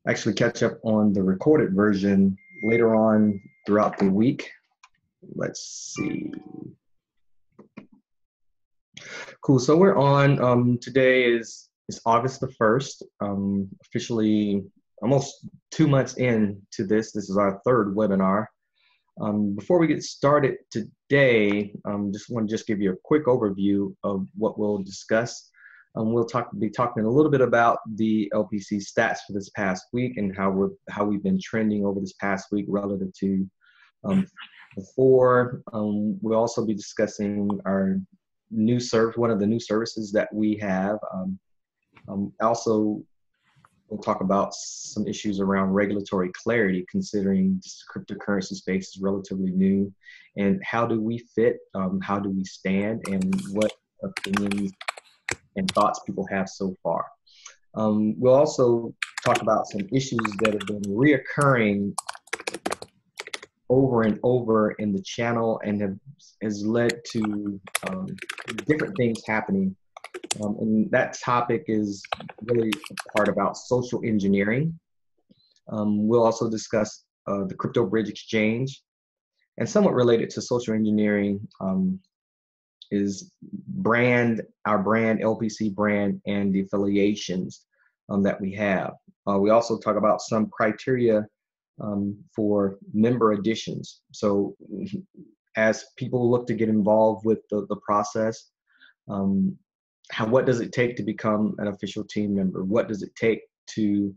actually catch up on the recorded version later on throughout the week. Let's see. Cool, so we're on, today is August the 1st, officially almost 2 months into this. This is our third webinar. Before we get started today, just want to give you a quick overview of what we'll discuss. We'll be talking a little bit about the LPC stats for this past week and how we've been trending over this past week relative to before. We'll also be discussing our one of the new services that we have. Also, we'll talk about some issues around regulatory clarity, considering this cryptocurrency space is relatively new, and how do we fit, how do we stand, and what opinions and thoughts people have so far. We'll also talk about some issues that have been reoccurring over and over in the channel and has led to different things happening. And that topic is really a part about social engineering. We'll also discuss the crypto bridge exchange, and somewhat related to social engineering is our brand, LPC brand, and the affiliations that we have. We also talk about some criteria for member additions. So as people look to get involved with the process, what does it take to become an official team member? What does it take to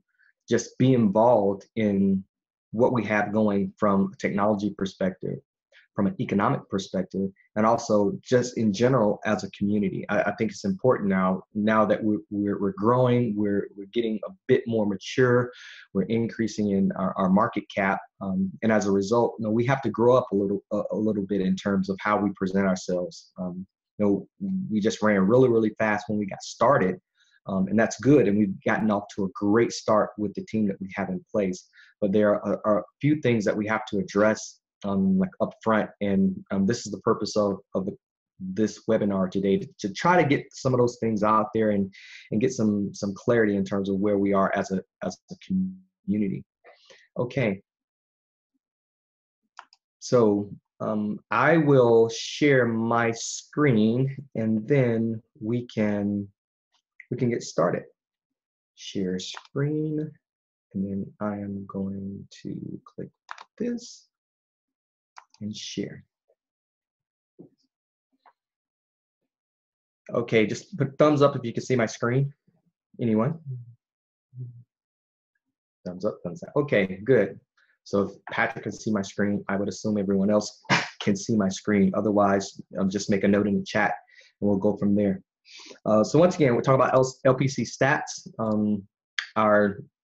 just be involved in what we have going from a technology perspective, from an economic perspective, and also just in general as a community? I think it's important now that we're growing, we're getting a bit more mature, we're increasing in our market cap, and as a result, we have to grow up a little bit in terms of how we present ourselves. We just ran really fast when we got started, and that's good, and we've gotten off to a great start with the team that we have in place. But there are a few things that we have to address like up front, and this is the purpose of this webinar today, to try to get some of those things out there and get some clarity in terms of where we are as a community. Okay, so I will share my screen and then we can get started. Share screen, and then I am going to click this and share. Okay, just put thumbs up if you can see my screen. Anyone? Thumbs up, thumbs down. Okay, good. So if Patrick can see my screen, I would assume everyone else can see my screen. Otherwise, just make a note in the chat and we'll go from there. So once again, we're talking about LPC stats.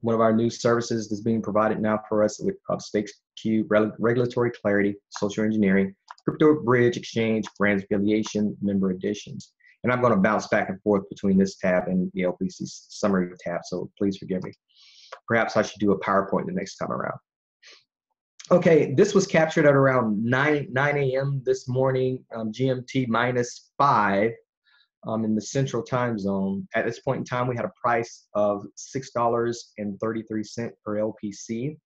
One of our new services that's being provided now for us with Stakes Cube, regulatory clarity, social engineering, crypto bridge exchange, brand affiliation, member additions. And I'm going to bounce back and forth between this tab and the LPC summary tab, so please forgive me. Perhaps I should do a PowerPoint the next time around. Okay, this was captured at around 9 a.m. this morning, GMT -5 in the central time zone. At this point in time, we had a price of $6.33 per LPC,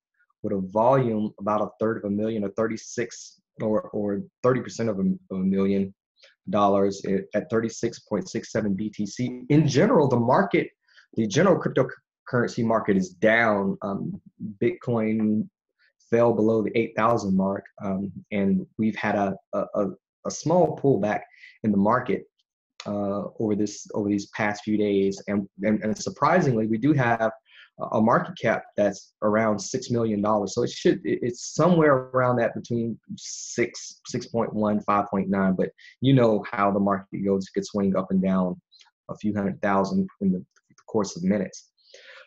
with a volume about $1/3 of $1 million, or 30% of $1 million at 36.67 BTC. In general, the general cryptocurrency market is down. Bitcoin fell below the 8,000 mark, and we've had a small pullback in the market over these past few days, and surprisingly, we do have a market cap that's around $6 million. So it's somewhere around that, between 6.1, 5.9. But you know how the market goes; it could swing up and down a few hundred thousand in the course of minutes.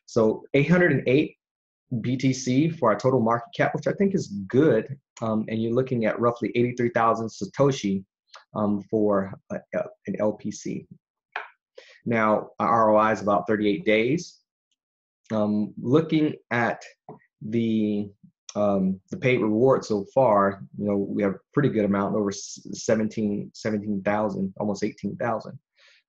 So 808 BTC for our total market cap, which I think is good. And you're looking at roughly 83,000 Satoshi for an LPC. Now, our ROI is about 38 days. Looking at the paid reward so far, we have a pretty good amount, over 17,000, almost 18,000.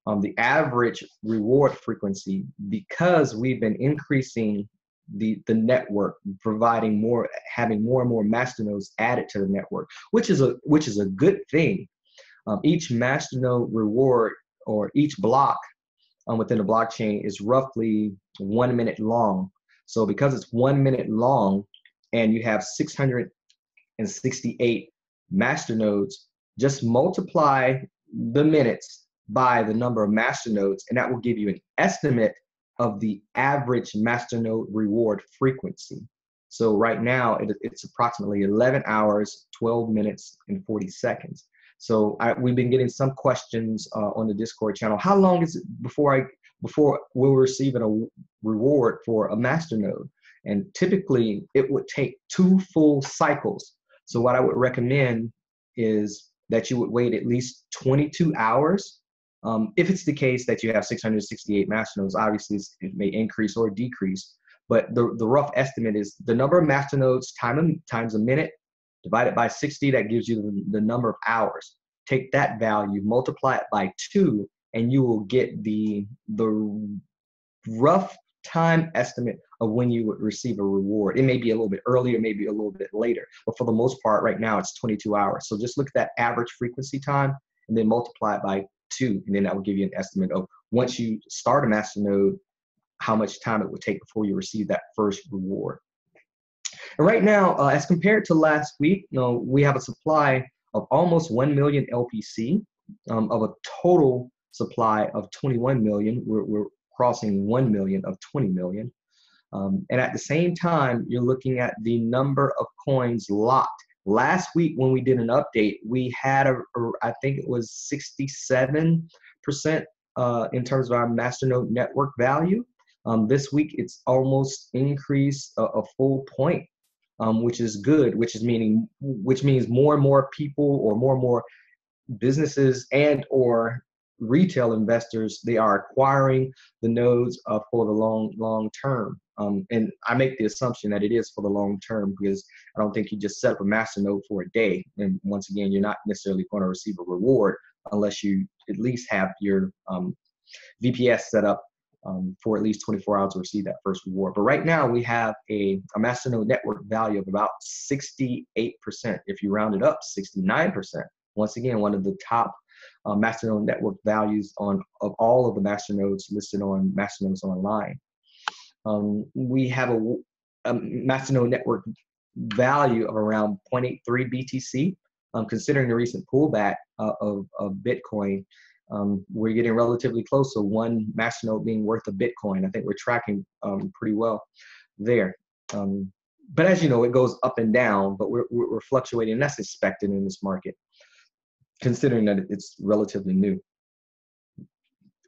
the average reward frequency, because we've been increasing the network, providing more, having more and more masternodes added to the network, which is a good thing. Each masternode reward, or each block within the blockchain, is roughly 1 minute long. So because it's 1 minute long and you have 668 masternodes, just multiply the minutes by the number of masternodes, and that will give you an estimate of the average masternode reward frequency. So right now, it's approximately 11 hours, 12 minutes, and 40 seconds. So we've been getting some questions on the Discord channel. How long is it before we'll receive a reward for a masternode? And typically, it would take 2 full cycles. So what I would recommend is that you would wait at least 22 hours. If it's the case that you have 668 masternodes, obviously it may increase or decrease. But the rough estimate is the number of masternodes times a minute divided by 60. That gives you the number of hours. Take that value, multiply it by 2, and you will get the rough time estimate of when you would receive a reward. It may be a little bit earlier, maybe a little bit later, but for the most part, right now it's 22 hours. So just look at that average frequency time and then multiply it by 2, and then that will give you an estimate of, once you start a masternode, how much time it would take before you receive that first reward. And right now, as compared to last week, we have a supply of almost 1 million LPC, of a total supply of 21 million. We're crossing 1 million of 20 million. And at the same time, you're looking at the number of coins locked. Last week, when we did an update, we had I think it was 67% in terms of our masternode network value. This week, it's almost increased a full point, which is good, which means more and more people, or more businesses and or retail investors, they are acquiring the nodes for the long term. And I make the assumption that it is for the long term, because I don't think you just set up a masternode for a day. And once again, you're not necessarily going to receive a reward unless you at least have your VPS set up for at least 24 hours to receive that first reward. But right now, we have a masternode network value of about 68%. If you round it up, 69%. Once again, one of the top masternode network values of all of the masternodes listed on Masternodes Online. We have a masternode network value of around 0.83 BTC. Considering the recent pullback of Bitcoin, we're getting relatively close to 1 masternode being worth a Bitcoin. I think we're tracking pretty well there. But as you know, it goes up and down, but we're fluctuating, and that's expected in this market, considering that it's relatively new.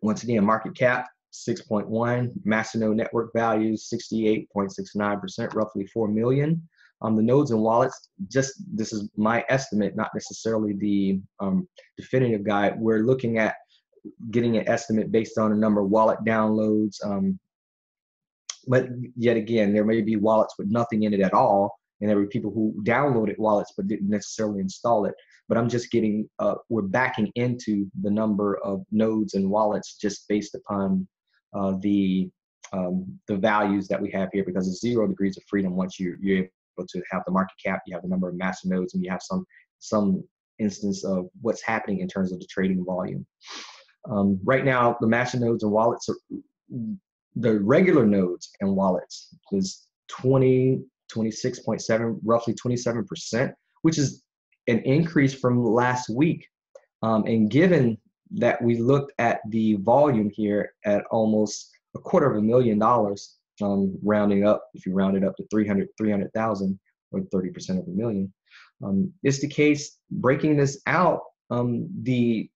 Once again, market cap 6.1, masternode network value 68.69%, roughly 4 million. The nodes and wallets, this is my estimate, not necessarily the definitive guide. We're looking at getting an estimate based on a number of wallet downloads. But yet again, there may be wallets with nothing in it at all, and there were people who downloaded wallets but didn't necessarily install it. But I'm just getting, we're backing into the number of nodes and wallets just based upon the values that we have here, because it's 0 degrees of freedom. Once you're able to have the market cap, you have the number of masternodes, and you have some instance of what's happening in terms of the trading volume. Right now, the masternodes and wallets, the regular nodes and wallets is 26.7, roughly 27%, which is an increase from last week. And given that we looked at the volume here at almost $250,000, rounding up, if you round it up to 300,000 or 30% of a million, it's the case. Breaking this out, the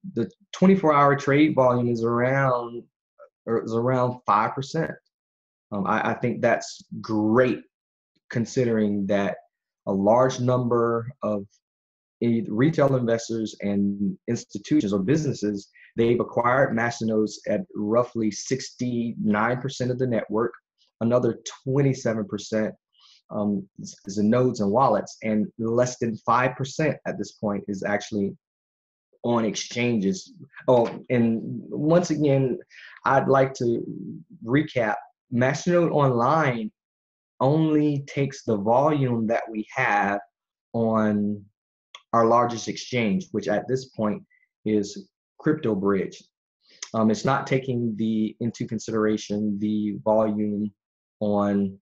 24-hour trade volume is around 5%. I think that's great, considering that a large number of retail investors and institutions or businesses, they've acquired masternodes at roughly 69% of the network. Another 27% is the nodes and wallets, and less than 5% at this point is actually on exchanges. Oh, and once again, I'd like to recap. Masternode Online only takes the volume that we have on our largest exchange, which at this point is CryptoBridge. It's not taking into consideration the volume on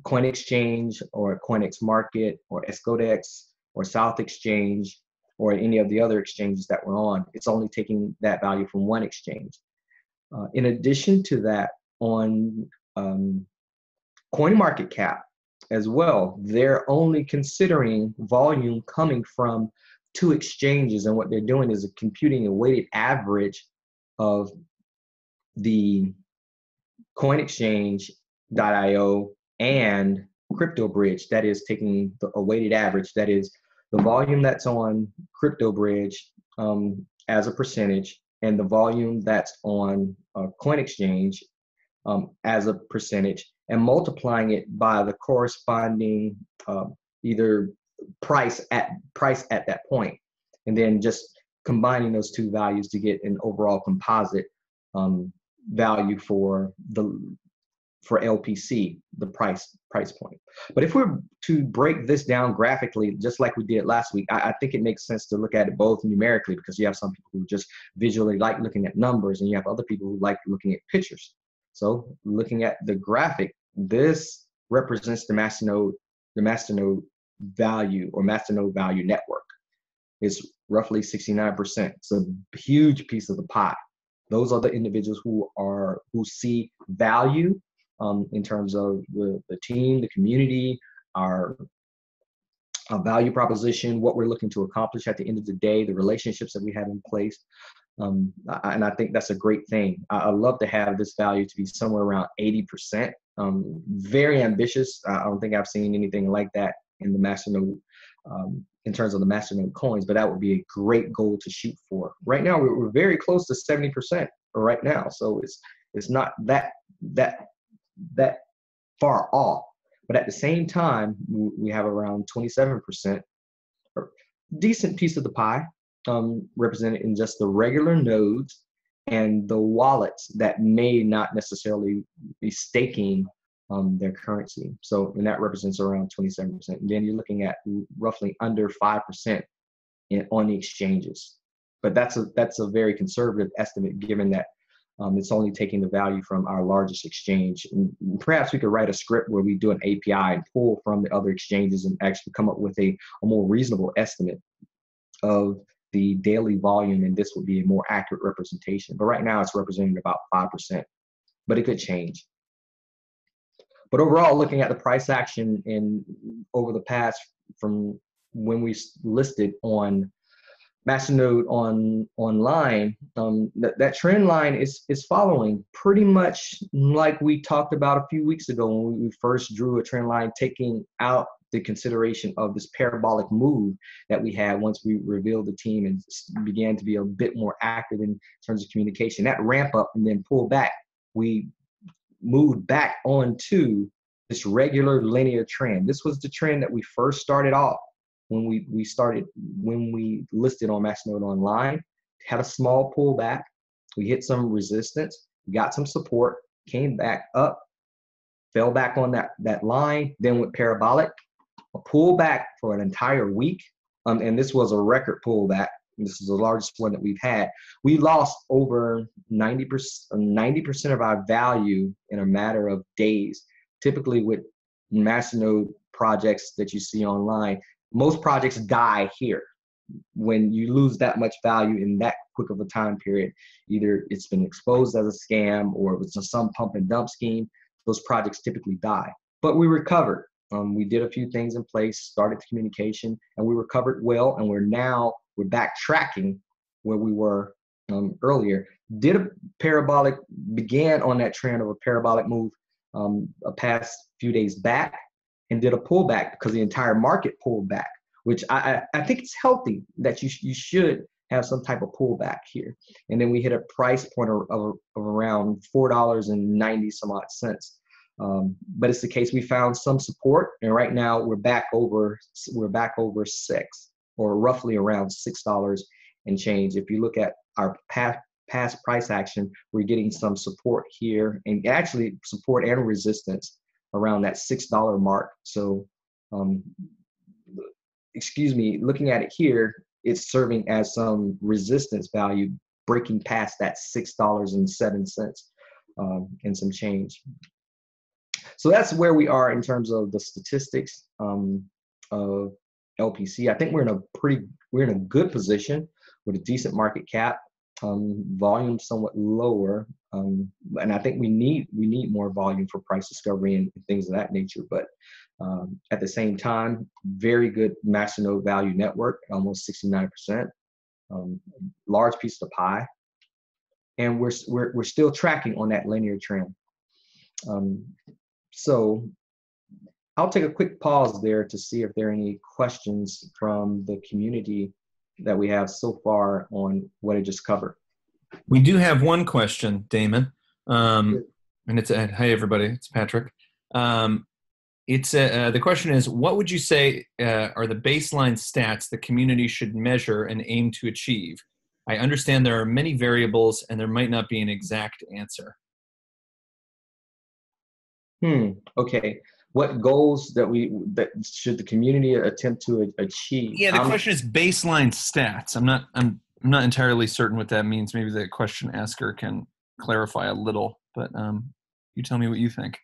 Coin Exchange or CoinEx Market or Escodex or South Exchange or any of the other exchanges that we're on. It's only taking that value from one exchange. In addition to that, on CoinMarketCap as well, they're only considering volume coming from 2 exchanges, and what they're doing is computing a weighted average of the CoinExchange.io and CryptoBridge. That is taking a weighted average, that is the volume that's on CryptoBridge as a percentage, and the volume that's on CoinExchange as a percentage, and multiplying it by the corresponding either price at that point, and then just combining those 2 values to get an overall composite value for LPC, the price point. But if we're to break this down graphically, just like we did last week, I think it makes sense to look at it both numerically, because you have some people who just visually like looking at numbers, and you have other people who like looking at pictures. So looking at the graphic, this represents the Masternode value, or Masternode value network. It's roughly 69%. It's a huge piece of the pie. Those are the individuals who see value in terms of the team, the community, our value proposition, what we're looking to accomplish at the end of the day, the relationships that we have in place. And I think that's a great thing. I love to have this value to be somewhere around 80%. Very ambitious. I don't think I've seen anything like that in the Masternode, in terms of the Masternode coins, but that would be a great goal to shoot for. Right now, we're very close to 70% right now, so it's not that far off. But at the same time, we have around 27%, or decent piece of the pie, represented in just the regular nodes and the wallets that may not necessarily be staking their currency. So, and that represents around 27%. And then you're looking at roughly under 5% on the exchanges. But that's a very conservative estimate, given that it's only taking the value from our largest exchange. And perhaps we could write a script where we do an API and pull from the other exchanges and actually come up with a more reasonable estimate of the daily volume, and this would be a more accurate representation. But right now it's representing about 5%, but it could change. But overall, looking at the price action over the past, from when we listed on Masternode online, that trend line is following pretty much like we talked about a few weeks ago when we first drew a trend line, taking out the consideration of this parabolic move that we had once we revealed the team and began to be a bit more active in terms of communication. That ramp up and then pull back, we moved back onto this regular linear trend. This was the trend that we first started off when we listed on Masternode online. Had a small pullback, we hit some resistance, got some support, came back up, fell back on that line, then went parabolic, a pullback for an entire week, and this was a record pullback. This is the largest one that we've had. We lost over 90% of our value in a matter of days. Typically with Masternode projects that you see online, most projects die here. When you lose that much value in that quick of a time period, either it's been exposed as a scam or it was some pump and dump scheme, those projects typically die. But we recovered. We did a few things in place, started the communication, and we recovered well, and we're backtracking where we were earlier. Began on that trend of a parabolic move a past few days back, and did a pullback because the entire market pulled back, which I think it's healthy that you should have some type of pullback here. And then we hit a price point of around $4.90 some odd cents. But it's the case we found some support, and right now we're back over 6, or roughly around $6 and change. If you look at our past price action, we're getting some support here, and actually support and resistance around that $6 mark. So, excuse me, looking at it here, it's serving as some resistance value, breaking past that $6.07 and some change. So that's where we are in terms of the statistics of LPC. I think we're in a good position with a decent market cap, volume somewhat lower, and I think we need more volume for price discovery and things of that nature. But at the same time, very good Masternode value network, almost 69%, large piece of the pie, and we're still tracking on that linear trend. So I'll take a quick pause there to see if there are any questions from the community that we have so far on what I just covered. We do have one question, Damon, and it's hey everybody, it's Patrick. The question is, what would you say are the baseline stats the community should measure and aim to achieve? I understand there are many variables and there might not be an exact answer. Okay. What goals that should the community attempt to achieve? Yeah, the question is baseline stats. I'm not entirely certain what that means. Maybe the question asker can clarify a little, but you tell me what you think.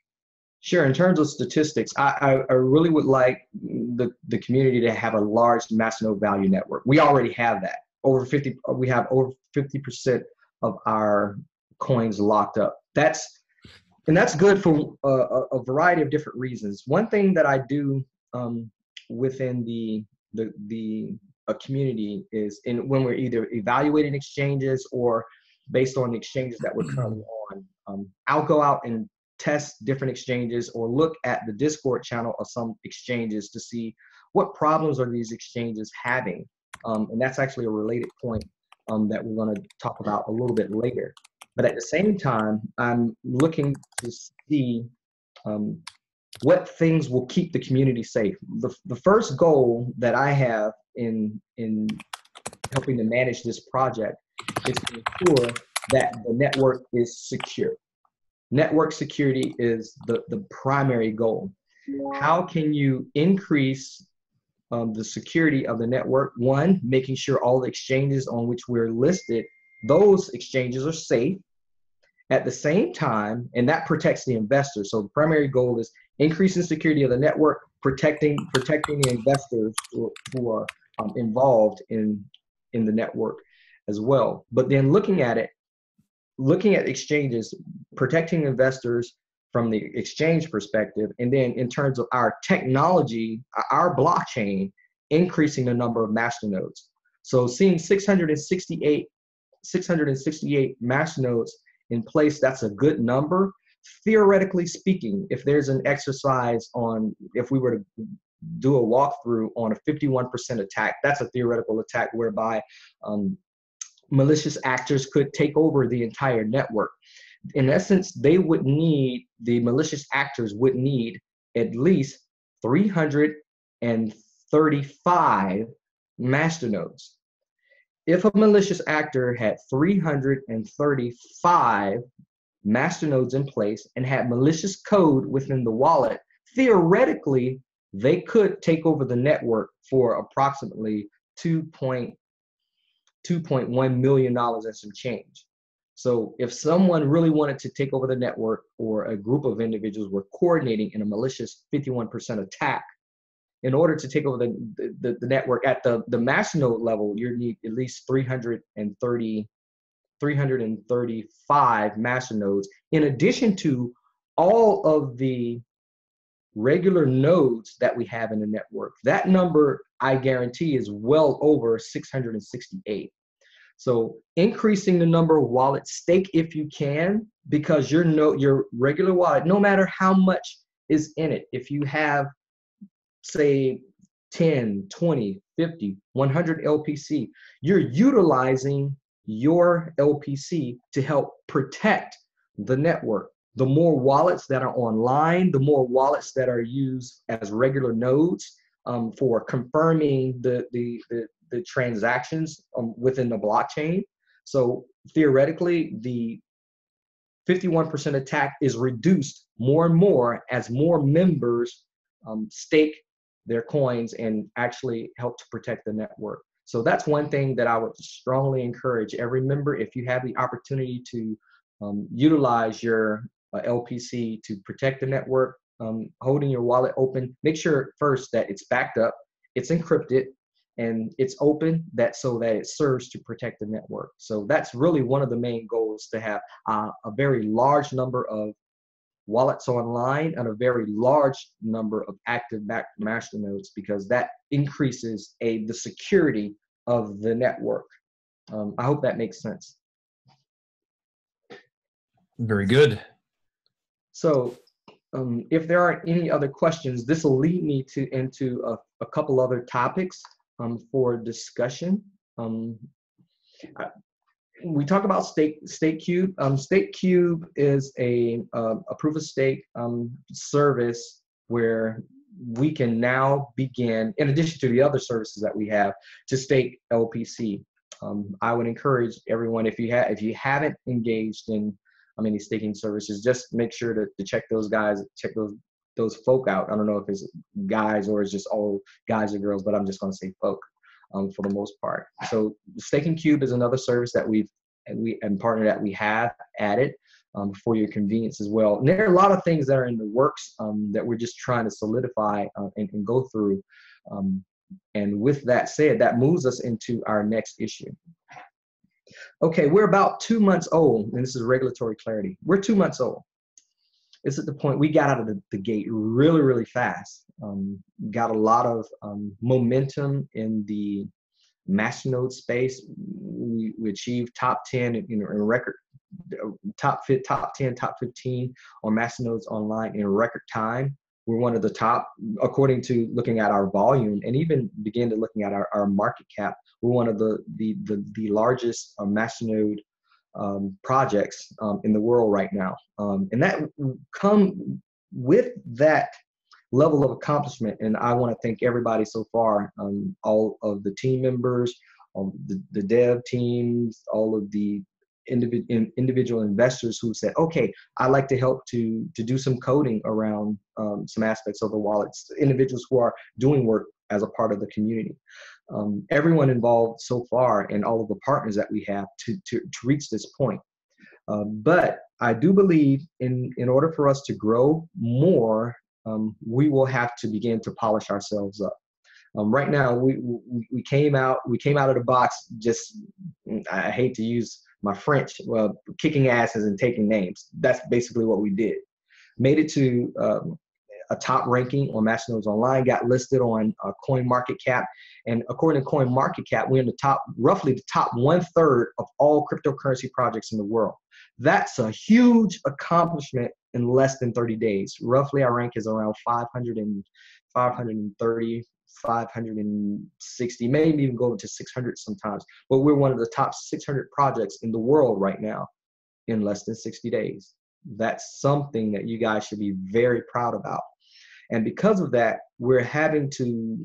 Sure. In terms of statistics, I really would like the community to have a large Masternode value network. We already have that. We have over 50% of our coins locked up. That's good for a variety of different reasons. One thing that I do within the community is when we're either evaluating exchanges or based on the exchanges that we're currently on, I'll go out and test different exchanges or look at the Discord channel of some exchanges to see what problems are these exchanges having. And that's actually a related point that we're going to talk about a little bit later. But at the same time, I'm looking to see what things will keep the community safe. The first goal that I have in helping to manage this project is to ensure that the network is secure. Network security is the primary goal. How can you increase the security of the network? One, making sure all the exchanges on which we're listed, those exchanges are safe. At the same time, and that protects the investor. So the primary goal is increasing security of the network, protecting the investors who are involved in the network as well. But then looking at exchanges, protecting investors from the exchange perspective, and then in terms of our technology, our blockchain, increasing the number of masternodes. So seeing 668 masternodes in place, that's a good number. Theoretically speaking, if there's an exercise if we were to do a walkthrough on a 51% attack, that's a theoretical attack whereby malicious actors could take over the entire network. In essence, the malicious actors would need at least 335 masternodes. If a malicious actor had 335 masternodes in place and had malicious code within the wallet, theoretically, they could take over the network for approximately $2.1 million and some change. So if someone really wanted to take over the network, or a group of individuals were coordinating in a malicious 51% attack, in order to take over the network at the masternode level, you need at least 335 masternodes, in addition to all of the regular nodes that we have in the network. That number, I guarantee, is well over 668. So increasing the number of wallets, stake if you can, because your regular wallet, no matter how much is in it, if you have, say, 10, 20, 50, 100 LPC, you're utilizing your LPC to help protect the network. The more wallets that are online, the more wallets that are used as regular nodes for confirming the the transactions within the blockchain. So theoretically, the 51% attack is reduced more and more as more members stake their coins and actually help to protect the network. So that's one thing that I would strongly encourage every member, if you have the opportunity to utilize your LPC to protect the network, holding your wallet open, make sure first that it's backed up, it's encrypted, and it's open so that it serves to protect the network. So that's really one of the main goals, to have a very large number of wallets online and a very large number of active masternodes, because that increases the security of the network. I hope that makes sense. Very good. So if there aren't any other questions, this will lead me into a couple other topics for discussion. We talk about StakeCube. StakeCube is a proof of stake service where we can now begin, in addition to the other services that we have, to stake LPC. I would encourage everyone, if you haven't engaged in any staking services, just make sure to check those those folk out. I don't know if it's guys or it's just all guys or girls, but I'm just going to say folk for the most part. So StakingCube is another service that and partner that we have added for your convenience as well. And there are a lot of things that are in the works that we're just trying to solidify and go through. And with that said, that moves us into our next issue. Okay, we're about 2 months old, and this is regulatory clarity. We're 2 months old. It's at the point we got out of the gate really, really fast. Got a lot of momentum in the Masternode space. We achieved top 10 in record, top 10, top 15 on Masternodes online in record time. We're one of the top, according to looking at our volume, and even begin to looking at our market cap. We're one of the largest Masternode projects in the world right now. And that come with that level of accomplishment. And I want to thank everybody so far, all of the team members, the dev teams, all of the individual investors who said, okay, I'd like to help to do some coding around some aspects of the wallets, individuals who are doing work as a part of the community. Everyone involved so far, and all of the partners that we have to reach this point. But I do believe in order for us to grow more, we will have to begin to polish ourselves up. Right now, we came out of the box, just, I hate to use my French, well, kicking asses and taking names. That's basically what we did. Made it to a top ranking on Masternodes Online, got listed on CoinMarketCap, and according to CoinMarketCap, we're in roughly the top 1/3 of all cryptocurrency projects in the world. That's a huge accomplishment in less than 30 days. Roughly, our rank is around 530, 560, maybe even go to 600 sometimes. But we're one of the top 600 projects in the world right now in less than 60 days. That's something that you guys should be very proud about. And because of that, we're having to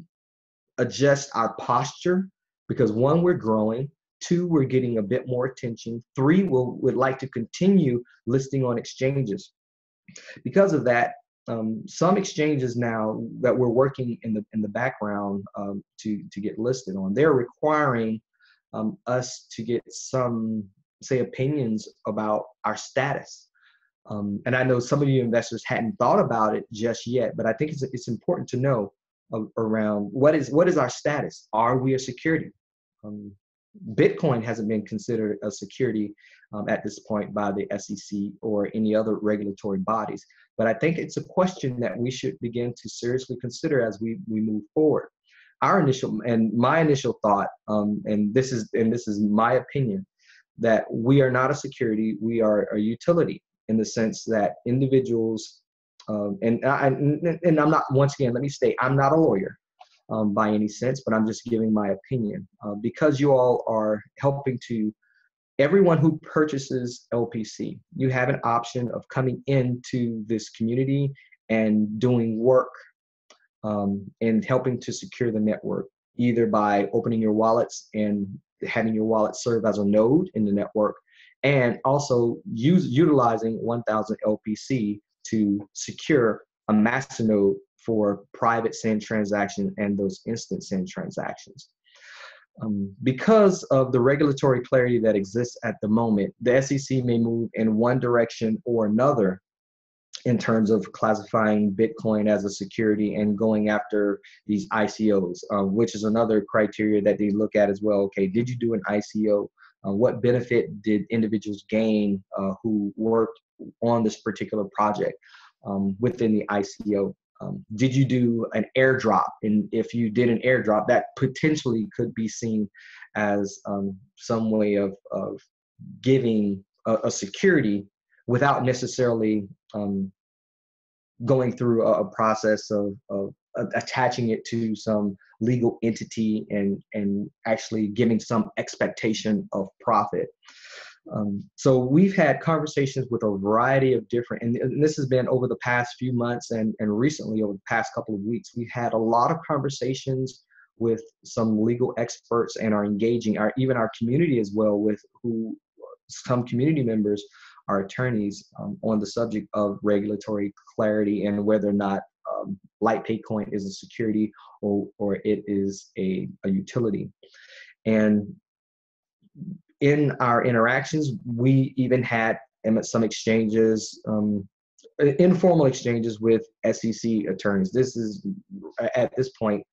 adjust our posture because, one, we're growing. 2, we're getting a bit more attention. 3, we'd like to continue listing on exchanges. Because of that, some exchanges now that we're working in the background to get listed on, they're requiring us to get some, say, opinions about our status. And I know some of you investors hadn't thought about it just yet, but I think it's important to know around what is our status. Are we a security? Bitcoin hasn't been considered a security at this point by the SEC or any other regulatory bodies. But I think it's a question that we should begin to seriously consider as we move forward. My initial thought, and this is my opinion, that we are not a security, we are a utility, in the sense that individuals, and I'm not, once again, let me state, I'm not a lawyer by any sense, but I'm just giving my opinion. Because you all are helping to, everyone who purchases LPC, you have an option of coming into this community and doing work and helping to secure the network. either by opening your wallets and having your wallet serve as a node in the network, and also utilizing 1000 LPC to secure a Masternode for private send transactions and those instant send transactions. Because of the regulatory clarity that exists at the moment, the SEC may move in one direction or another in terms of classifying Bitcoin as a security and going after these ICOs, which is another criteria that they look at as well. Okay, did you do an ICO? What benefit did individuals gain who worked on this particular project within the ICO? Did you do an airdrop? And if you did an airdrop, that potentially could be seen as some way of giving a security without necessarily going through a process of attaching it to some legal entity and actually giving some expectation of profit. So we've had conversations with a variety of different, and this has been over the past few months and recently over the past couple of weeks, we've had a lot of conversations with some legal experts and are engaging even our community as well, with who some community members are attorneys on the subject of regulatory clarity and whether or not LightPay coin is a security or it is a utility. And in our interactions, we even had some exchanges, informal exchanges with SEC attorneys. This is, at this point,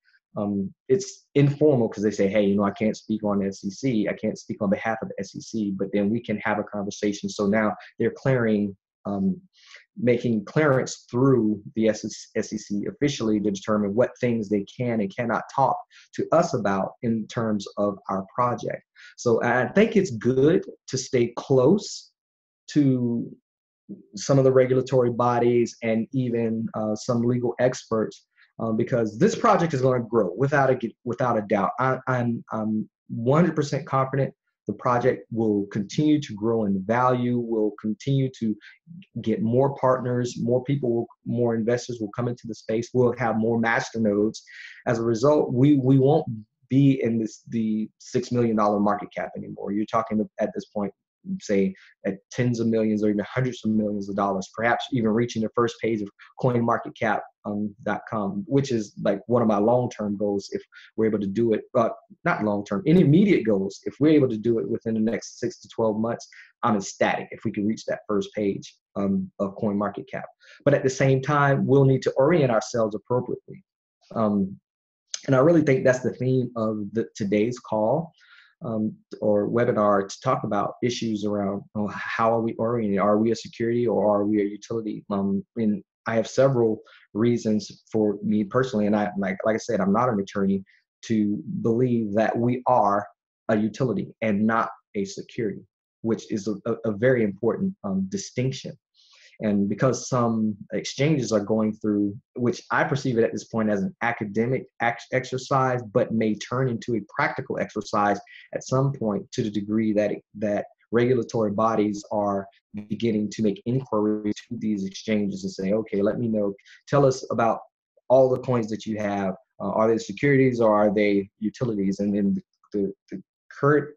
it's informal because they say, hey, I can't speak on the SEC. I can't speak on behalf of the SEC, but then we can have a conversation. So now they're clearing, making clearance through the SEC officially to determine what things they can and cannot talk to us about in terms of our project. So I think it's good to stay close to some of the regulatory bodies and even some legal experts because this project is going to grow without a doubt. I'm 100% confident the project will continue to grow in value, will continue to get more partners, more people, more investors will come into the space. We'll have more masternodes. As a result, we won't be in the $6 million market cap anymore. You're talking at this point, say at tens of millions or even hundreds of millions of dollars, perhaps even reaching the first page of coinmarketcap.com, which is like one of my long-term goals if we're able to do it, not long-term, intermediate goals. If we're able to do it within the next 6 to 12 months, I'm ecstatic if we can reach that first page of CoinMarketCap. But at the same time, we'll need to orient ourselves appropriately. And I really think that's the theme of today's call or webinar, to talk about issues around how are we oriented? Are we a security or are we a utility? And I have several reasons for me personally, and like I said, I'm not an attorney, to believe that we are a utility and not a security, which is a very important distinction. And because some exchanges are going through, which I perceive it at this point as an academic exercise, but may turn into a practical exercise at some point, to the degree that regulatory bodies are beginning to make inquiries to these exchanges and say, okay, let me know, tell us about all the coins that you have. Are they securities or are they utilities? And then the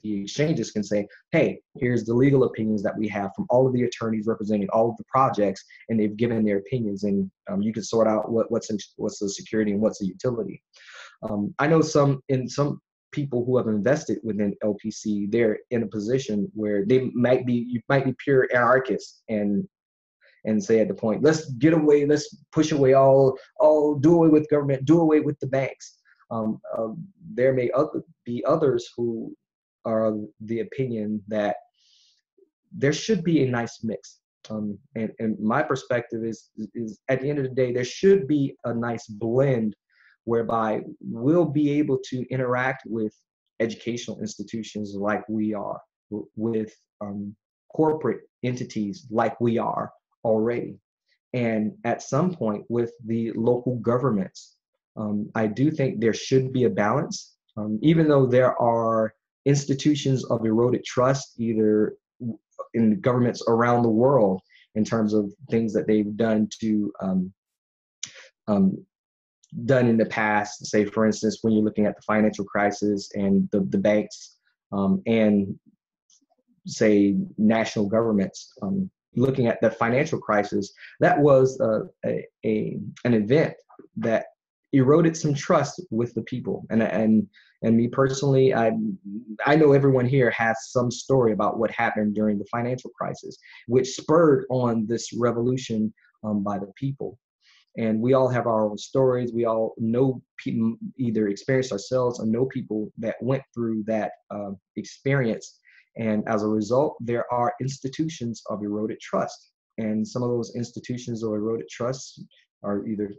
exchanges can say, hey, here's the legal opinions that we have from all of the attorneys representing all of the projects, and they've given their opinions, and you can sort out what's a security and what's a utility. I know some people who have invested within LPC, they're in a position where you might be pure anarchists and say at the point, let's push away all do away with government, do away with the banks. There may be others who are of the opinion that there should be a nice mix. And my perspective is at the end of the day, there should be a nice blend whereby we'll be able to interact with educational institutions like we are, with corporate entities like we are already, and at some point with the local governments. I do think there should be a balance, even though there are institutions of eroded trust, either in governments around the world, in terms of things that they've done to done in the past. Say, for instance, when you're looking at the financial crisis and the banks and say national governments looking at the financial crisis, that was an event that eroded some trust with the people. And me personally, I know everyone here has some story about what happened during the financial crisis, which spurred on this revolution by the people. And we all have our own stories. We all know people, either experienced ourselves or know people that went through that experience. And as a result, there are institutions of eroded trust. And some of those institutions of eroded trust are either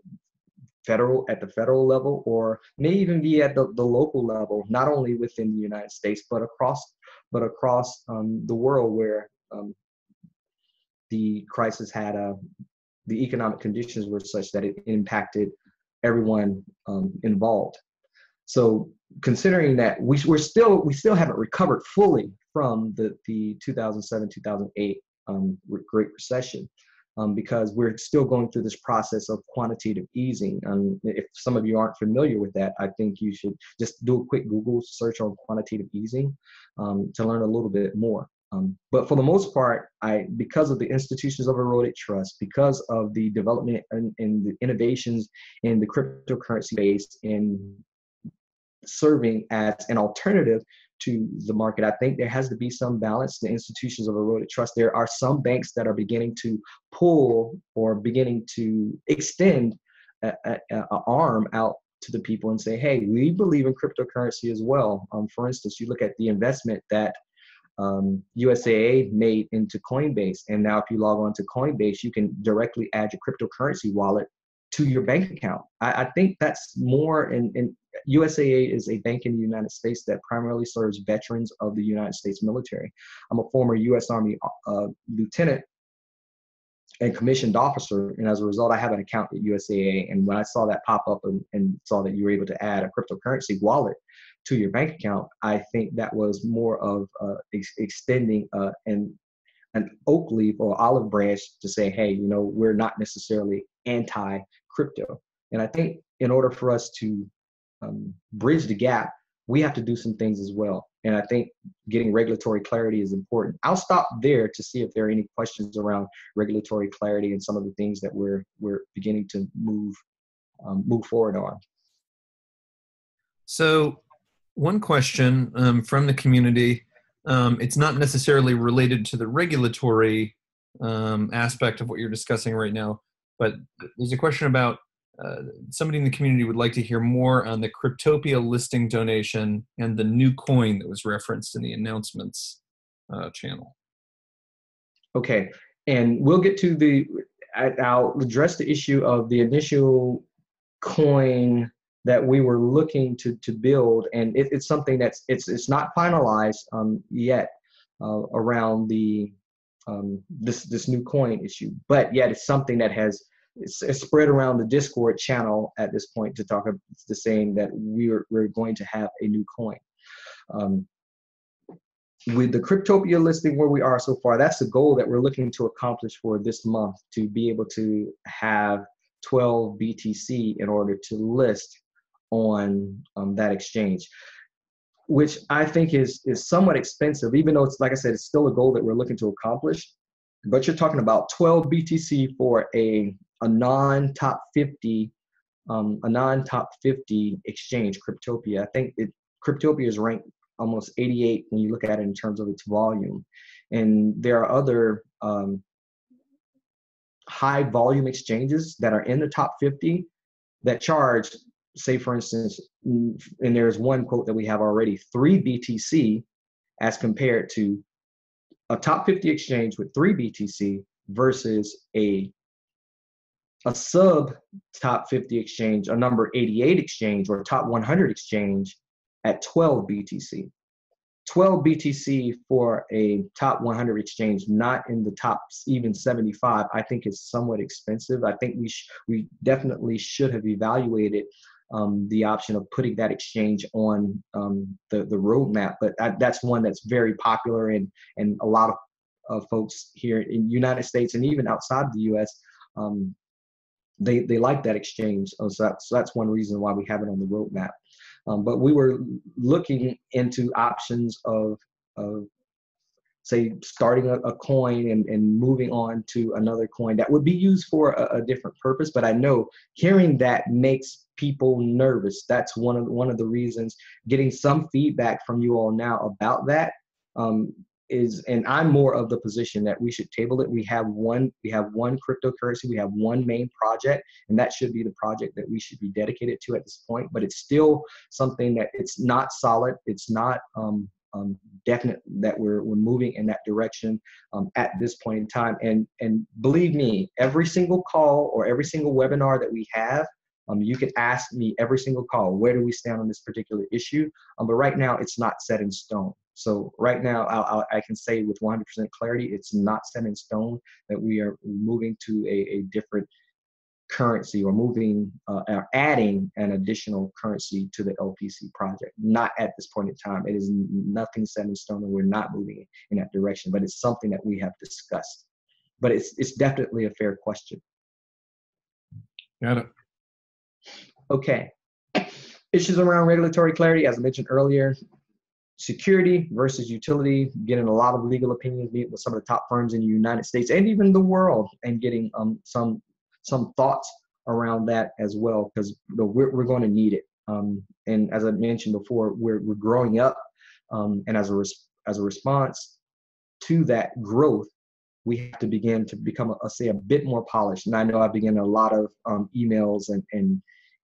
at the federal level, or may even be at the local level, not only within the United States, but across the world, where the crisis had the economic conditions were such that it impacted everyone involved. So considering that we still haven't recovered fully from the 2007-2008 Great Recession, because we're still going through this process of quantitative easing. If some of you aren't familiar with that, I think you should just do a quick Google search on quantitative easing to learn a little bit more. But for the most part, because of the institutions of eroded trust, because of the development and the innovations in the cryptocurrency space, in serving as an alternative to the market, I think there has to be some balance. The institutions of eroded trust, there are some banks that are beginning to pull or beginning to extend an arm out to the people and say, hey, we believe in cryptocurrency as well. For instance, you look at the investment that USAA made into Coinbase. And now if you log on to Coinbase, you can directly add your cryptocurrency wallet to your bank account. I think that's more, and USAA is a bank in the United States that primarily serves veterans of the United States military. I'm a former U.S. Army lieutenant and commissioned officer, and as a result, I have an account at USAA. And when I saw that pop up and saw that you were able to add a cryptocurrency wallet to your bank account, I think that was more of extending an oak leaf or olive branch to say, hey, we're not necessarily anti-crypto. And I think in order for us to bridge the gap, we have to do some things as well. And I think getting regulatory clarity is important. I'll stop there to see if there are any questions around regulatory clarity and some of the things that we're beginning to move forward on. So one question from the community, it's not necessarily related to the regulatory aspect of what you're discussing right now, but there's a question about somebody in the community would like to hear more on the Cryptopia listing donation and the new coin that was referenced in the announcements channel. Okay, and we'll get to I'll address the issue of the initial coin that we were looking to build, and it's something that's it's not finalized yet around the this new coin issue, but yet it's something that it's spread around the Discord channel at this point to talk about the saying that we're going to have a new coin. With the Cryptopia listing where we are so far, that's the goal that we're looking to accomplish for this month, to be able to have 12 BTC in order to list on that exchange, which I think is somewhat expensive, even though it's, like I said, it's still a goal that we're looking to accomplish. But you're talking about 12 BTC for a non-top 50 exchange, Cryptopia. I think Cryptopia is ranked almost 88 when you look at it in terms of its volume. And there are other high volume exchanges that are in the top 50 that charge, say for instance, and there's one quote that we have already, 3 BTC as compared to a top 50 exchange with 3 BTC versus a sub top 50 exchange, a number 88 exchange or top 100 exchange at 12 BTC. 12 BTC for a top 100 exchange, not in the top even 75, I think is somewhat expensive. I think we definitely should have evaluated the option of putting that exchange on the roadmap, but that's one that's very popular, and a lot of folks here in the United States and even outside the U.S. they like that exchange. So that's one reason why we have it on the roadmap. But we were looking into options of say starting a coin and moving on to another coin that would be used for a different purpose. But I know hearing that makes people nervous. That's one of the reasons. Getting some feedback from you all now about that and I'm more of the position that we should table it. We have one cryptocurrency, we have one main project, and that should be the project that we should be dedicated to at this point. But it's still something that it's not solid. It's not definite that we're moving in that direction at this point in time. And believe me, every single call or every single webinar that we have, you can ask me every single call, where do we stand on this particular issue? But right now, it's not set in stone. So right now, I can say with 100% clarity, it's not set in stone that we are moving to a different currency or moving or adding an additional currency to the LPC project. Not at this point in time. It is nothing set in stone, and we're not moving in that direction. But it's something that we have discussed. But it's definitely a fair question. Got it. Okay. Issues around regulatory clarity, as I mentioned earlier. Security versus utility, getting a lot of legal opinions, meeting with some of the top firms in the United States and even the world, and getting some thoughts around that as well, because we're going to need it. And as I mentioned before, we're growing up, and as a response to that growth, we have to begin to become a bit more polished. And I know I begin a lot of emails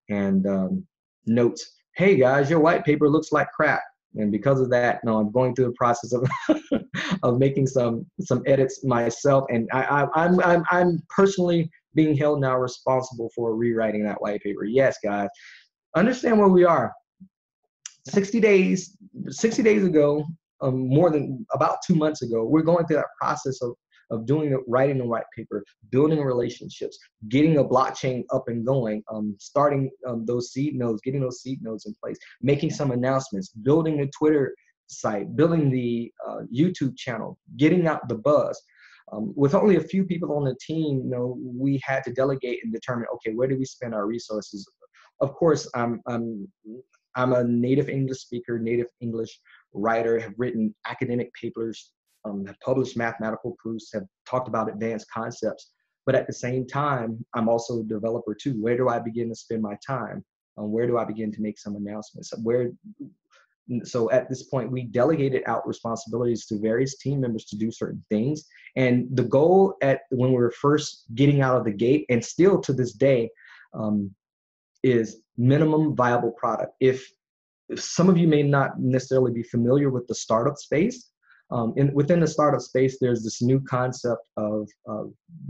and notes. Hey guys, your white paper looks like crap. And because of that, I'm going through the process of of making some edits myself, and I'm personally being held now responsible for rewriting that white paper. Yes, guys, understand where we are. 60 days ago, more than about 2 months ago, we're going through that process of writing the white paper, building relationships, getting a blockchain up and going, starting those seed nodes, getting those seed nodes in place, making some announcements, building a Twitter site, building the YouTube channel, getting out the buzz. With only a few people on the team, we had to delegate and determine, okay, where do we spend our resources? Of course, I'm a native English speaker, native English writer, have written academic papers, have published mathematical proofs, have talked about advanced concepts. But at the same time, I'm also a developer too. Where do I begin to spend my time? Where do I begin to make some announcements? So at this point, we delegated out responsibilities to various team members to do certain things. And the goal when we were first getting out of the gate, and still to this day, is minimum viable product. If some of you may not necessarily be familiar with the startup space, within the startup space, there's this new concept of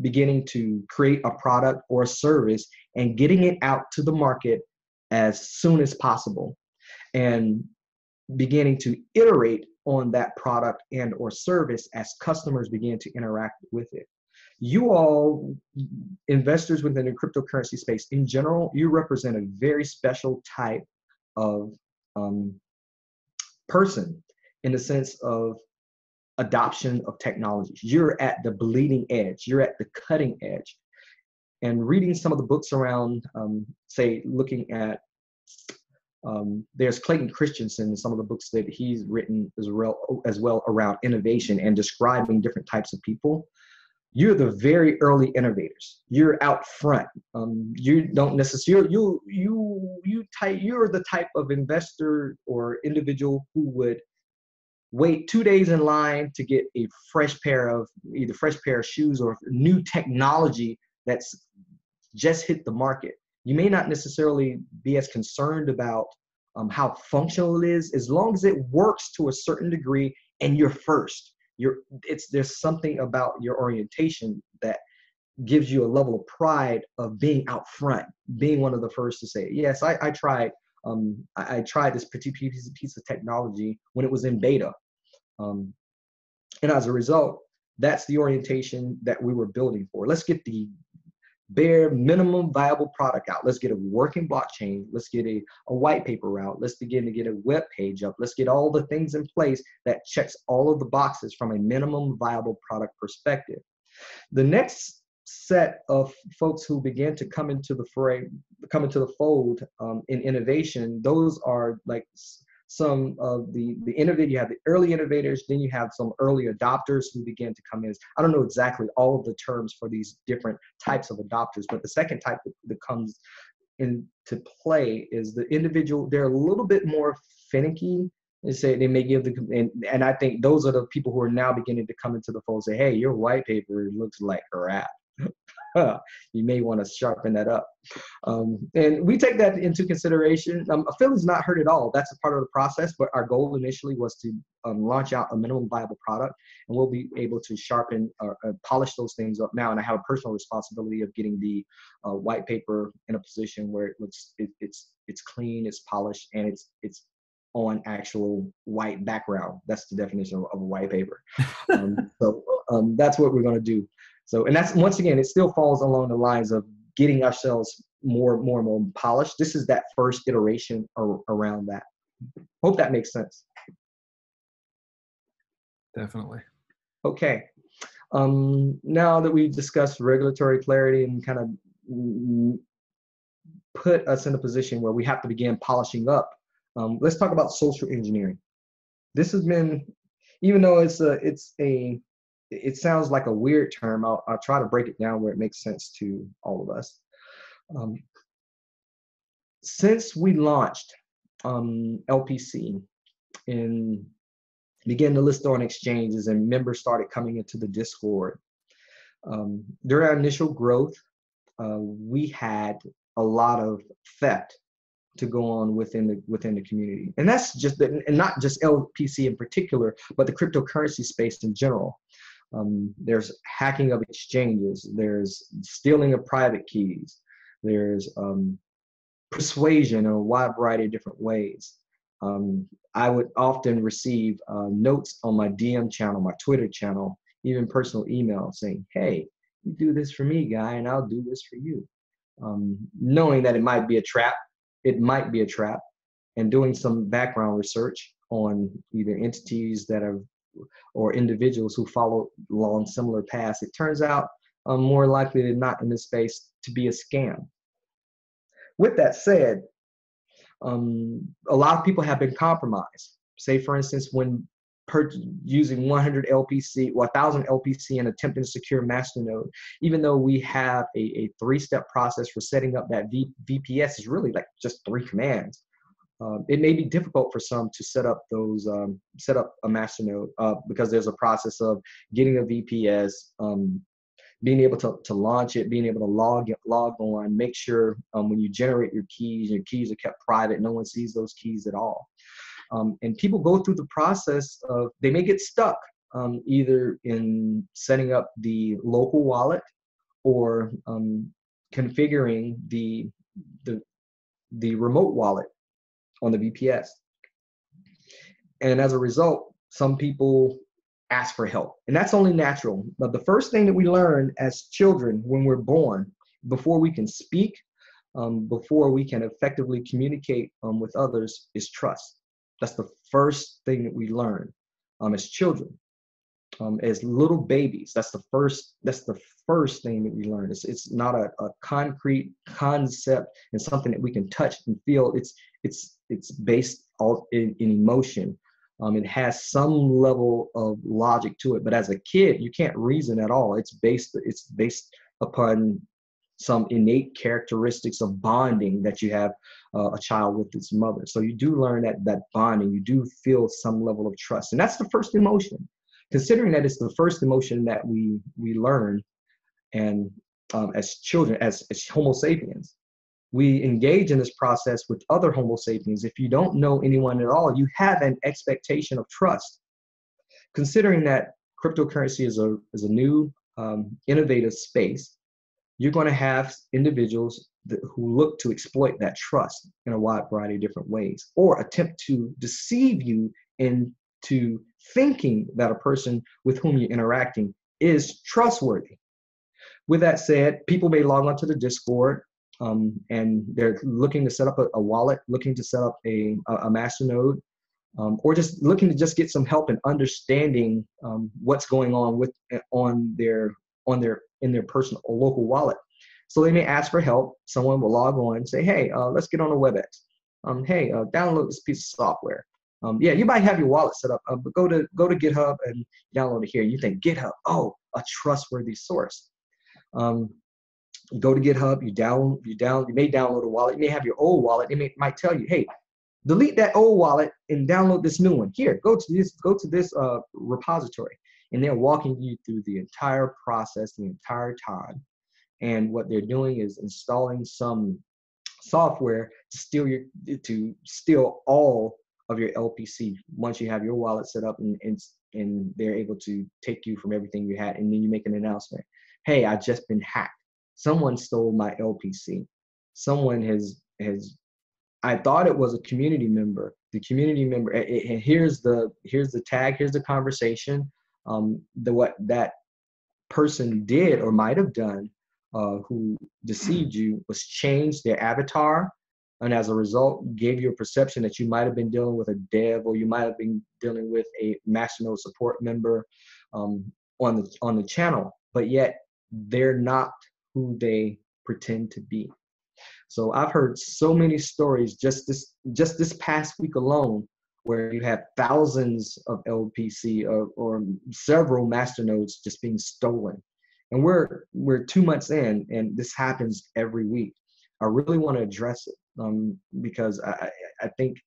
beginning to create a product or a service and getting it out to the market as soon as possible, and beginning to iterate on that product and or service as customers begin to interact with it. You all, investors within the cryptocurrency space in general, you represent a very special type of person in the sense of adoption of technologies. You're at the bleeding edge. You're at the cutting edge. And reading some of the books around, say, looking at, there's Clayton Christensen, some of the books that he's written as well around innovation and describing different types of people. You're the very early innovators. You're out front. You don't necessarily, you're the type of investor or individual who would wait 2 days in line to get a fresh pair of shoes or new technology that's just hit the market. You may not necessarily be as concerned about how functional it is, as long as it works to a certain degree and you're first. There's something about your orientation that gives you a level of pride of being out front, being one of the first to say, yes, I tried this particular piece of technology when it was in beta. And as a result, that's the orientation that we were building for. Let's get the bare minimum viable product out. Let's get a working blockchain. Let's get a white paper out. Let's begin to get a web page up. Let's get all the things in place that checks all of the boxes from a minimum viable product perspective. The next set of folks who began to come into the fold in innovation. Those are like some of the innovative. You have the early innovators, then you have some early adopters who began to come in. I don't know exactly all of the terms for these different types of adopters, but the second type that comes into play is the individual. They're a little bit more finicky. They say they may give and I think those are the people who are now beginning to come into the fold and say, hey, your white paper looks like crap. You may want to sharpen that up. And we take that into consideration. Affiliation's not hurt at all. That's a part of the process, but our goal initially was to launch out a minimum viable product, and we'll be able to sharpen or polish those things up now. And I have a personal responsibility of getting the white paper in a position where it looks, it's clean, it's polished, and it's on actual white background. That's the definition of a white paper. So that's what we're going to do. So, and that's, once again, it still falls along the lines of getting ourselves more and more polished. This is that first iteration around that. Hope that makes sense. Definitely. Okay. Now that we've discussed regulatory clarity and kind of put us in a position where we have to begin polishing up, let's talk about social engineering. This has been, even though it sounds like a weird term, I'll try to break it down where it makes sense to all of us. Since we launched LPC and began to list on exchanges and members started coming into the Discord, during our initial growth, we had a lot of theft to go on within the community. And that's just, and not just LPC in particular, but the cryptocurrency space in general. There's hacking of exchanges, there's stealing of private keys, there's persuasion in a wide variety of different ways. I would often receive notes on my DM channel, my Twitter channel, even personal email saying, hey, you do this for me, guy, and I'll do this for you. Knowing that it might be a trap, and doing some background research on either entities that are or individuals who follow along similar paths, it turns out more likely than not in this space to be a scam. With that said, a lot of people have been compromised. Say, for instance, when using 100 LPC or 1,000 LPC and attempting to secure Masternode, even though we have a three-step process for setting up that VPS, is really like just 3 commands. It may be difficult for some to set up those, set up a Masternode because there's a process of getting a VPS, being able to launch it, being able to log on, make sure when you generate your keys are kept private. No one sees those keys at all. And people go through the process of, they may get stuck either in setting up the local wallet or configuring the remote wallet on the VPS. And as a result, some people ask for help. And that's only natural. But the first thing that we learn as children when we're born, before we can speak, before we can effectively communicate with others, is trust. That's the first thing that we learn as children. As little babies, that's the first thing that we learn. It's not a concrete concept and something that we can touch and feel. It's based in emotion. It has some level of logic to it, but as a kid, you can't reason at all. It's based upon some innate characteristics of bonding that you have a child with its mother. So you do learn that bonding. You do feel some level of trust, and that's the first emotion. Considering that it's the first emotion that we learn, and as children, as Homo sapiens, we engage in this process with other Homo sapiens. If you don't know anyone at all, you have an expectation of trust. Considering that cryptocurrency is a new innovative space, you're going to have individuals who look to exploit that trust in a wide variety of different ways, or attempt to deceive you into thinking that a person with whom you're interacting is trustworthy. With that said, people may log onto the Discord and they're looking to set up a wallet, looking to set up a Masternode, or just looking to just get some help in understanding what's going on on in their personal or local wallet. So they may ask for help. Someone will log on and say, hey, let's get on a WebEx. Hey, download this piece of software. Yeah, you might have your wallet set up, but go to GitHub and download it here. You think GitHub, oh, a trustworthy source. You go to GitHub, you may download a wallet. You may have your old wallet. It might tell you, hey, delete that old wallet and download this new one. Here, go to this repository. And they're walking you through the entire process the entire time. And what they're doing is installing some software to steal all of your LPC once you have your wallet set up, and they're able to take you from everything you had. And then you make an announcement. Hey, I've just been hacked. Someone stole my LPC. Someone I thought it was a community member. The community member, and here's the tag, here's the conversation. What that person did or might have done, who deceived you, was change their avatar, and as a result gave you a perception that you might have been dealing with a dev, or you might have been dealing with a Masternode support member on the channel, but yet they're not who they pretend to be. So I've heard so many stories just this past week alone, where you have thousands of LPC or several Masternodes just being stolen. And we're 2 months in, and this happens every week. I really want to address it because I think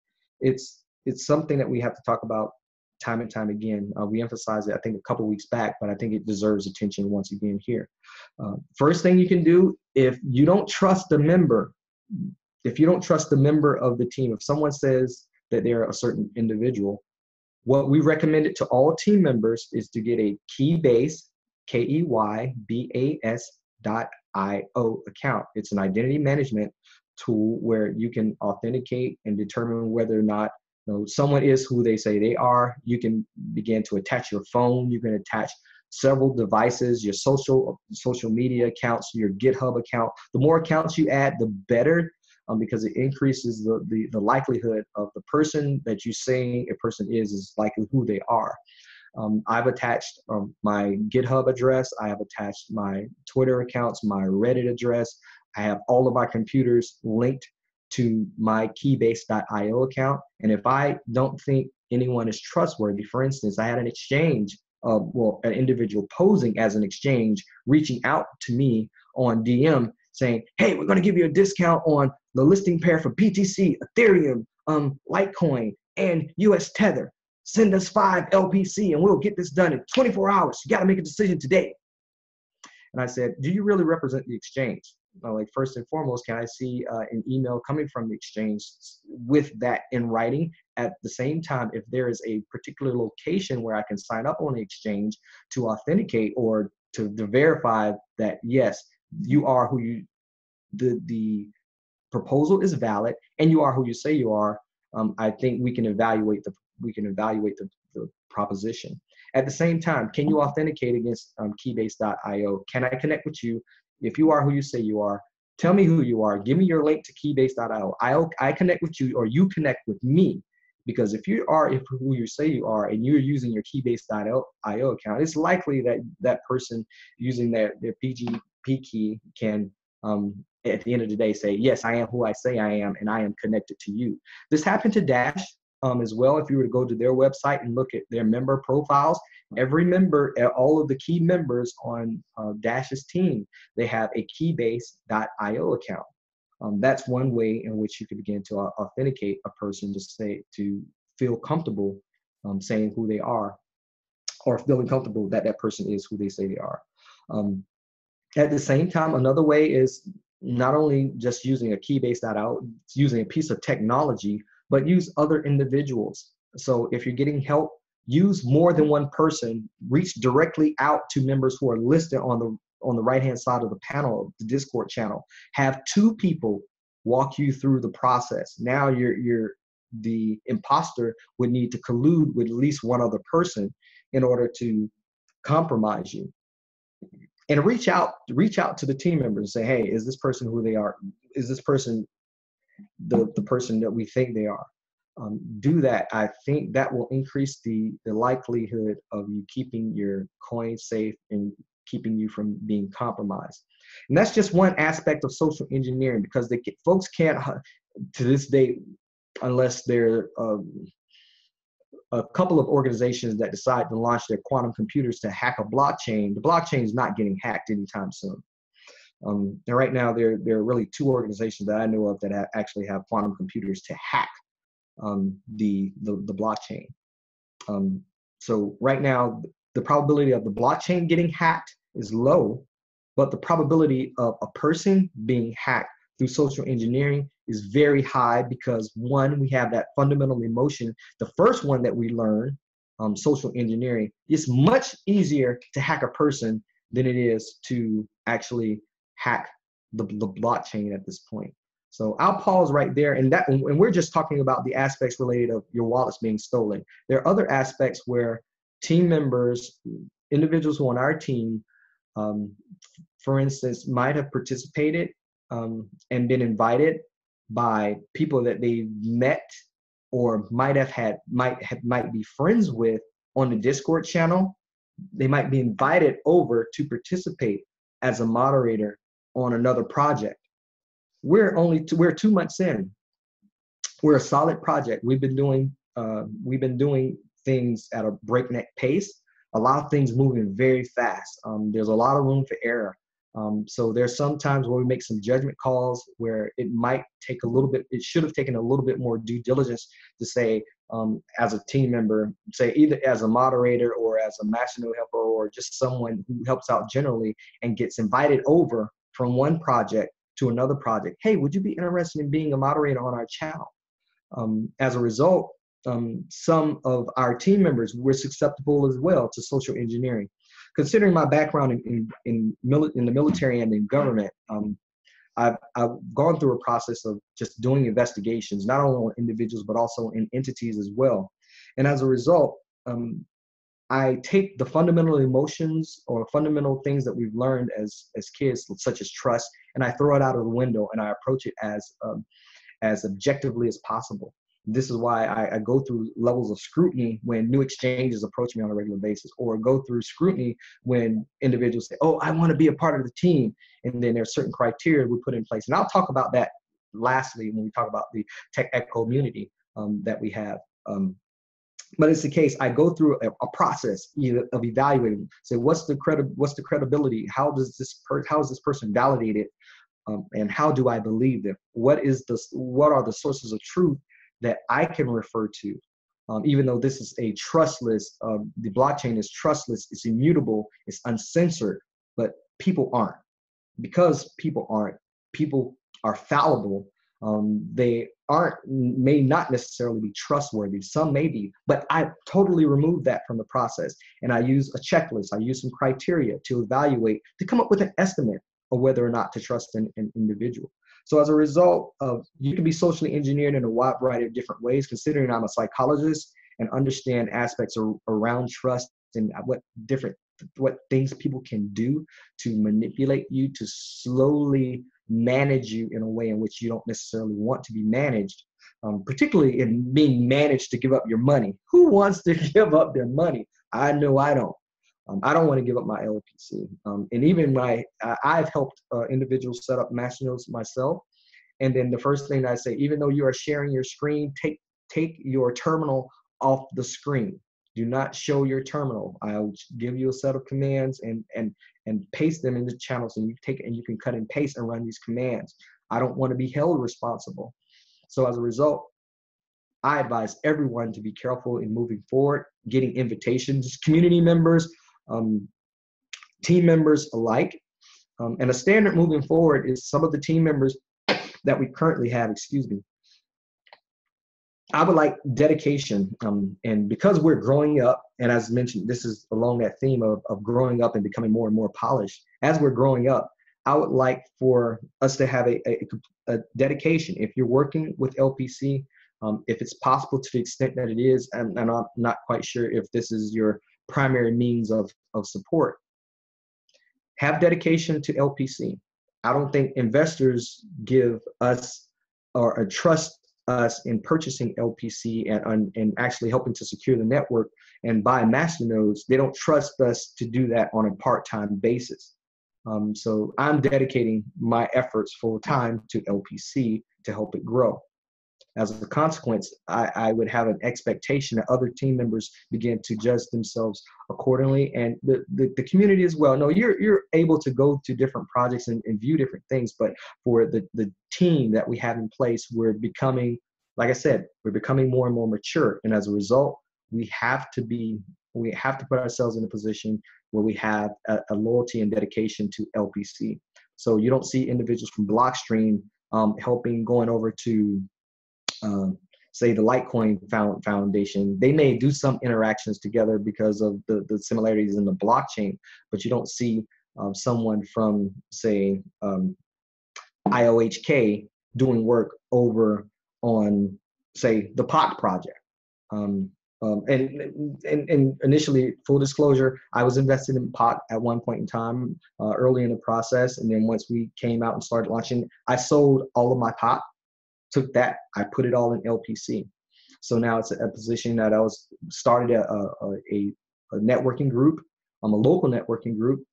it's something that we have to talk about time and time again. We emphasized it, I think, a couple weeks back, but I think it deserves attention once again here. First thing you can do, if you don't trust the member of the team, if someone says that they're a certain individual, what we recommended to all team members is to get a Keybase, KEYBAS.io account. It's an identity management tool where you can authenticate and determine whether or not someone is who they say they are. You can begin to attach your phone. You can attach several devices, your social media accounts, your GitHub account. The more accounts you add, the better, because it increases the likelihood of the person that you say a person is likely who they are. I've attached my GitHub address. I have attached my Twitter accounts, my Reddit address. I have all of my computers linked to my Keybase.io account. And if I don't think anyone is trustworthy, for instance, I had an exchange, an individual posing as an exchange, reaching out to me on DM saying, hey, we're going to give you a discount on the listing pair for BTC, Ethereum, Litecoin, and US Tether. Send us 5 LPC and we'll get this done in 24 hours. You got to make a decision today. And I said, do you really represent the exchange? First and foremost, can I see an email coming from the exchange with that in writing? At the same time, if there is a particular location where I can sign up on the exchange to authenticate or to verify that, yes, you are who the proposal is valid and you are who you say you are, I think we can evaluate the proposition. At the same time, can you authenticate against Keybase.io? Can I connect with you? If you are who you say you are, tell me who you are. Give me your link to Keybase.io. I connect with you, or you connect with me. Because if you are who you say you are and you're using your Keybase.io account, it's likely that that person using their PGP key can, at the end of the day, say, yes, I am who I say I am, and I am connected to you. This happened to Dash as well. If you were to go to their website and look at their member profiles, every member, all of the key members on Dash's team, they have a Keybase.io account. That's one way in which you can begin to authenticate a person to feel comfortable saying who they are, or feeling comfortable that that person is who they say they are. At the same time, another way is not only just using a Keybase.io, using a piece of technology, but use other individuals. So if you're getting help, use more than one person. Reach directly out to members who are listed on the right-hand side of the panel, the Discord channel. Have 2 people walk you through the process. Now the imposter would need to collude with at least one other person in order to compromise you. And reach out to the team members and say, hey, is this person who they are? Is this person the person that we think they are? Do that. I think that will increase the likelihood of you keeping your coin safe and keeping you from being compromised. And that's just one aspect of social engineering, because folks can't, to this day, unless they're a couple of organizations that decide to launch their quantum computers to hack a blockchain, the blockchain is not getting hacked anytime soon. And right now, there are really two organizations that I know of that actually have quantum computers to hack the blockchain. So right now, the probability of the blockchain getting hacked is low, but the probability of a person being hacked through social engineering is very high, because one, we have that fundamental emotion. The first one that we learn, social engineering, it's much easier to hack a person than it is to actually hack the blockchain at this point. So I'll pause right there, and we're just talking about the aspects related of your wallets being stolen. There are other aspects where team members, individuals who are on our team, for instance, might have participated and been invited by people that they met or might be friends with on the Discord channel. They might be invited over to participate as a moderator on another project. We're 2 months in. We're a solid project. We've been doing things at a breakneck pace. A lot of things moving very fast. There's a lot of room for error. So there's some times where we make some judgment calls where it might take a little bit, it should have taken a little bit more due diligence to say, as a team member, say either as a moderator or as a Masternode helper or just someone who helps out generally and gets invited over from one project to another project. Hey, would you be interested in being a moderator on our channel? As a result, some of our team members were susceptible as well to social engineering. Considering my background in the military and in government, I've gone through a process of just doing investigations, not only on individuals, but also in entities as well. And as a result, I take the fundamental emotions or fundamental things that we've learned as kids, such as trust, and I throw it out of the window and I approach it as objectively as possible. This is why I go through levels of scrutiny when new exchanges approach me on a regular basis, or go through scrutiny when individuals say, oh, I want to be a part of the team. And then there's certain criteria we put in place. And I'll talk about that lastly when we talk about the tech echo community that we have. But it's the case, I go through a process of evaluating. So what's the credibility? How is this person validated? And how do I believe them? What are the sources of truth that I can refer to? Even though this is a trustless, the blockchain is trustless, it's immutable, it's uncensored, but people aren't. Because people are fallible. They may not necessarily be trustworthy. Some may be, but I totally removed that from the process. And I use a checklist. I use some criteria to evaluate, to come up with an estimate of whether or not to trust an individual. So as a result of, you can be socially engineered in a wide variety of different ways, considering I'm a psychologist and understand aspects around trust and what things people can do to manipulate you, to slowly manage you in a way in which you don't necessarily want to be managed, particularly in being managed to give up your money. Who wants to give up their money? I know I don't. I don't want to give up my LPC. And even I've helped individuals set up Masternodes myself. And then the first thing I say, even though you are sharing your screen, take your terminal off the screen. Do not show your terminal. I'll give you a set of commands and paste them in the channels, and you take it and you can cut and paste and run these commands. I don't want to be held responsible. So as a result, I advise everyone to be careful in moving forward, getting invitations, community members, team members alike. And a standard moving forward is some of the team members that we currently have, I would like dedication, and because we're growing up, and as mentioned, this is along that theme of growing up and becoming more and more polished. As we're growing up, I would like for us to have a dedication. If you're working with LPC, if it's possible to the extent that it is, and I'm not quite sure if this is your primary means of support, have dedication to LPC. I don't think investors give us or trust us in purchasing LPC and actually helping to secure the network and buy masternodes, they don't trust us to do that on a part-time basis. So I'm dedicating my efforts full time to LPC to help it grow. As a consequence, I would have an expectation that other team members begin to judge themselves accordingly, and the community as well. No, you're able to go to different projects and view different things, but for the team that we have in place, we're becoming, like I said, we're becoming more and more mature, and as a result, we have to put ourselves in a position where we have a loyalty and dedication to LPC. So you don't see individuals from Blockstream helping going over to say the Litecoin Foundation. They may do some interactions together because of the similarities in the blockchain, but you don't see someone from, say, IOHK doing work over on, say, the POC project. And initially, full disclosure, I was invested in POC at one point in time, early in the process. And then once we came out and started launching, I sold all of my POC, took that, I put it all in LPC. So now it's a position that I started a networking group, a local networking group.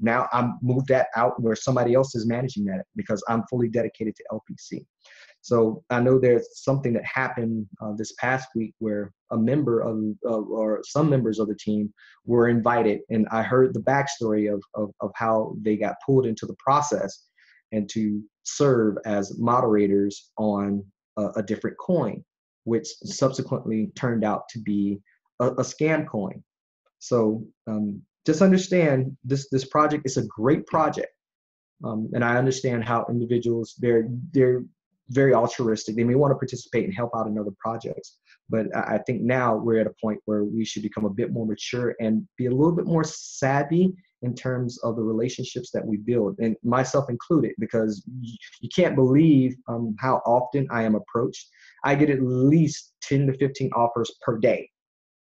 Now I'm moved that out where somebody else is managing that because I'm fully dedicated to LPC. So I know there's something that happened this past week where a member or some members of the team were invited, and I heard the backstory of how they got pulled into the process and to serve as moderators on a different coin, which subsequently turned out to be a scam coin. So just understand this project is a great project. And I understand how individuals, they're very altruistic. They may want to participate and help out in other projects. But I think now we're at a point where we should become a bit more mature and be a little bit more savvy in terms of the relationships that we build, and myself included, because you can't believe how often I am approached. I get at least 10 to 15 offers per day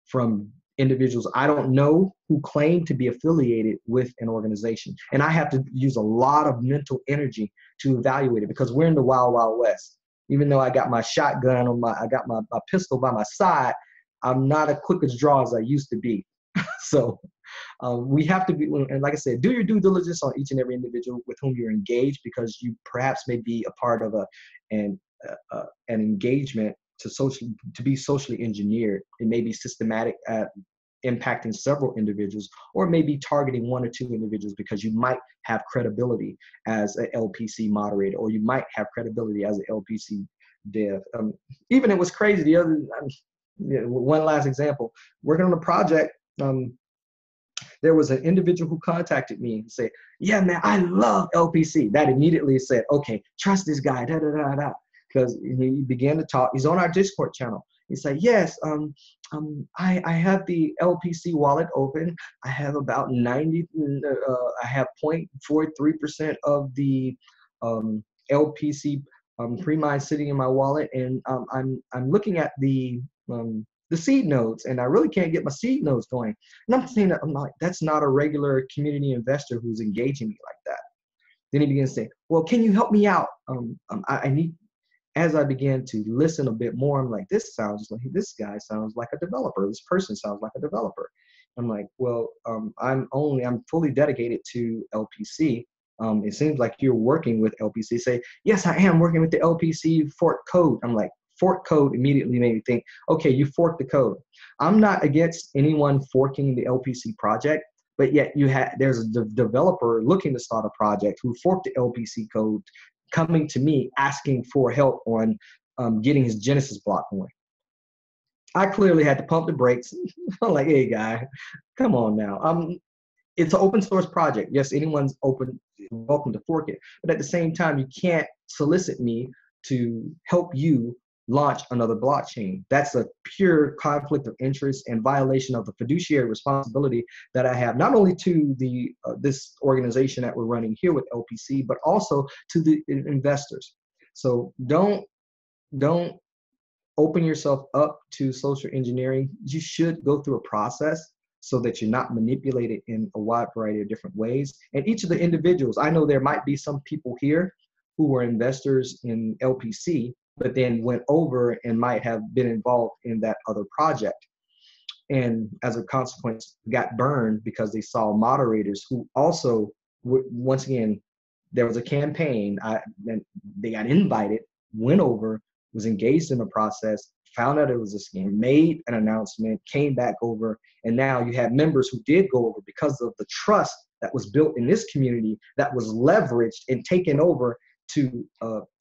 from individuals I don't know who claim to be affiliated with an organization. And I have to use a lot of mental energy to evaluate it because we're in the wild, wild west. Even though I got my shotgun I got my pistol by my side, I'm not as quick as draw as I used to be. So we have to be, and like I said, do your due diligence on each and every individual with whom you're engaged, because you perhaps may be a part of an engagement to be socially engineered. It may be systematic at impacting several individuals, or it may be targeting one or two individuals because you might have credibility as an LPC moderator, or you might have credibility as an LPC dev. Even it was crazy. One last example, working on a project, there was an individual who contacted me and said, yeah, man, I love LPC. That immediately said, okay, trust this guy, da, da, da, da. Because he began to talk. He's on our Discord channel. He said, yes, I have the LPC wallet open. I have about 90, I have 0.43% of the LPC pre-mine sitting in my wallet. And I'm looking at the seed nodes, and I really can't get my seed nodes going. And I'm saying, I'm like, that's not a regular community investor who's engaging me like that. Then he begins to say, well, can you help me out? I need, as I began to listen a bit more, I'm like, this guy sounds like a developer. This person sounds like a developer. I'm like, well, I'm fully dedicated to LPC. It seems like you're working with LPC. Say, yes, I am working with the LPC fork code. I'm like, fork code immediately made me think, okay, you forked the code. I'm not against anyone forking the LPC project, but yet there's a developer looking to start a project who forked the LPC code, coming to me asking for help on getting his Genesis block going. I clearly had to pump the brakes. I'm like, hey, guy, come on now. It's an open source project. Yes, anyone's welcome to fork it. But at the same time, you can't solicit me to help you launch another blockchain. That's a pure conflict of interest and violation of the fiduciary responsibility that I have, not only to the this organization that we're running here with LPC, but also to the investors. So don't open yourself up to social engineering. You should go through a process so that you're not manipulated in a wide variety of different ways. And each of the individuals, I know there might be some people here who were investors in LPC but then went over and might have been involved in that other project. And as a consequence, got burned because they saw moderators who also, once again, there was a campaign, and they got invited, went over, was engaged in the process, found out it was a scam, made an announcement, came back over, and now you have members who did go over because of the trust that was built in this community that was leveraged and taken over to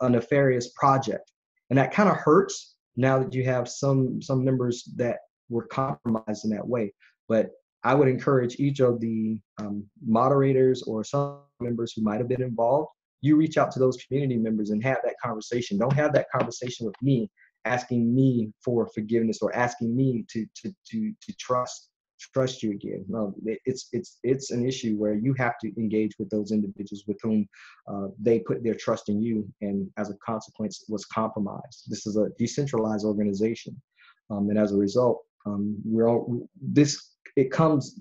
a nefarious project. And that kind of hurts now that you have some members that were compromised in that way. But I would encourage each of the moderators or some members who might have been involved, you reach out to those community members and have that conversation. Don't have that conversation with me, asking me for forgiveness or asking me to trust you again. No, it's an issue where you have to engage with those individuals with whom they put their trust in you, and as a consequence was compromised. This is a decentralized organization, and as a result, it comes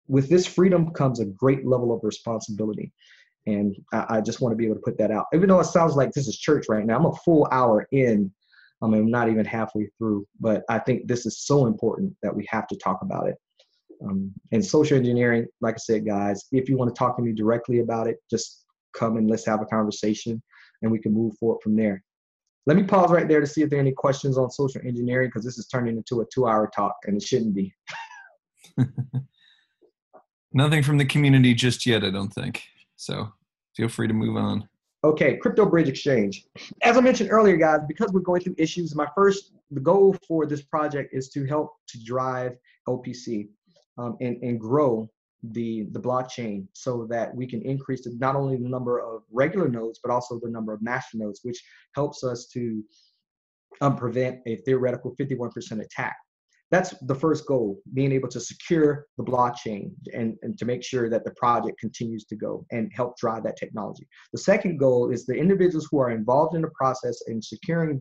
with this freedom comes a great level of responsibility. And I just want to be able to put that out. Even though it sounds like this is church right now, I'm a full hour in. I'm not even halfway through, but I think this is so important that we have to talk about it. And social engineering, like I said, guys, if you want to talk to me directly about it, just come and let's have a conversation and we can move forward from there. Let me pause right there to see if there are any questions on social engineering, because this is turning into a 2-hour talk and it shouldn't be. Nothing from the community just yet, I don't think. So feel free to move on. Okay, Crypto Bridge Exchange. As I mentioned earlier, guys, because we're going through issues, the goal for this project is to help to drive LPC and grow the blockchain so that we can increase not only the number of regular nodes, but also the number of master nodes, which helps us to prevent a theoretical 51% attack. That's the first goal, being able to secure the blockchain and to make sure that the project continues to go and help drive that technology. The second goal is the individuals who are involved in the process in securing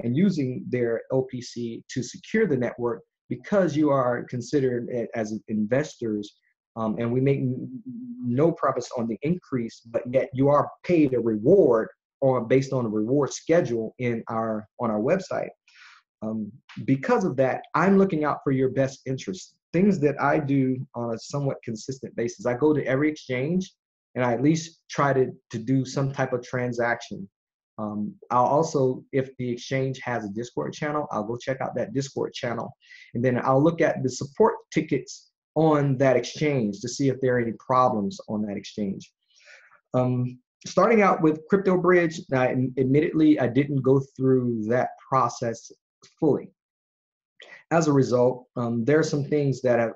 and using their LPC to secure the network, because you are considered as investors, and we make no profits on the increase, but yet you are paid a reward based on a reward schedule on our website. Because of that, I'm looking out for your best interests. Things that I do on a somewhat consistent basis. I go to every exchange and I at least try to do some type of transaction. I'll also, if the exchange has a Discord channel, I'll go check out that Discord channel. And then I'll look at the support tickets on that exchange to see if there are any problems on that exchange. Starting out with Crypto Bridge, admittedly, I didn't go through that process fully. As a result, there are some things that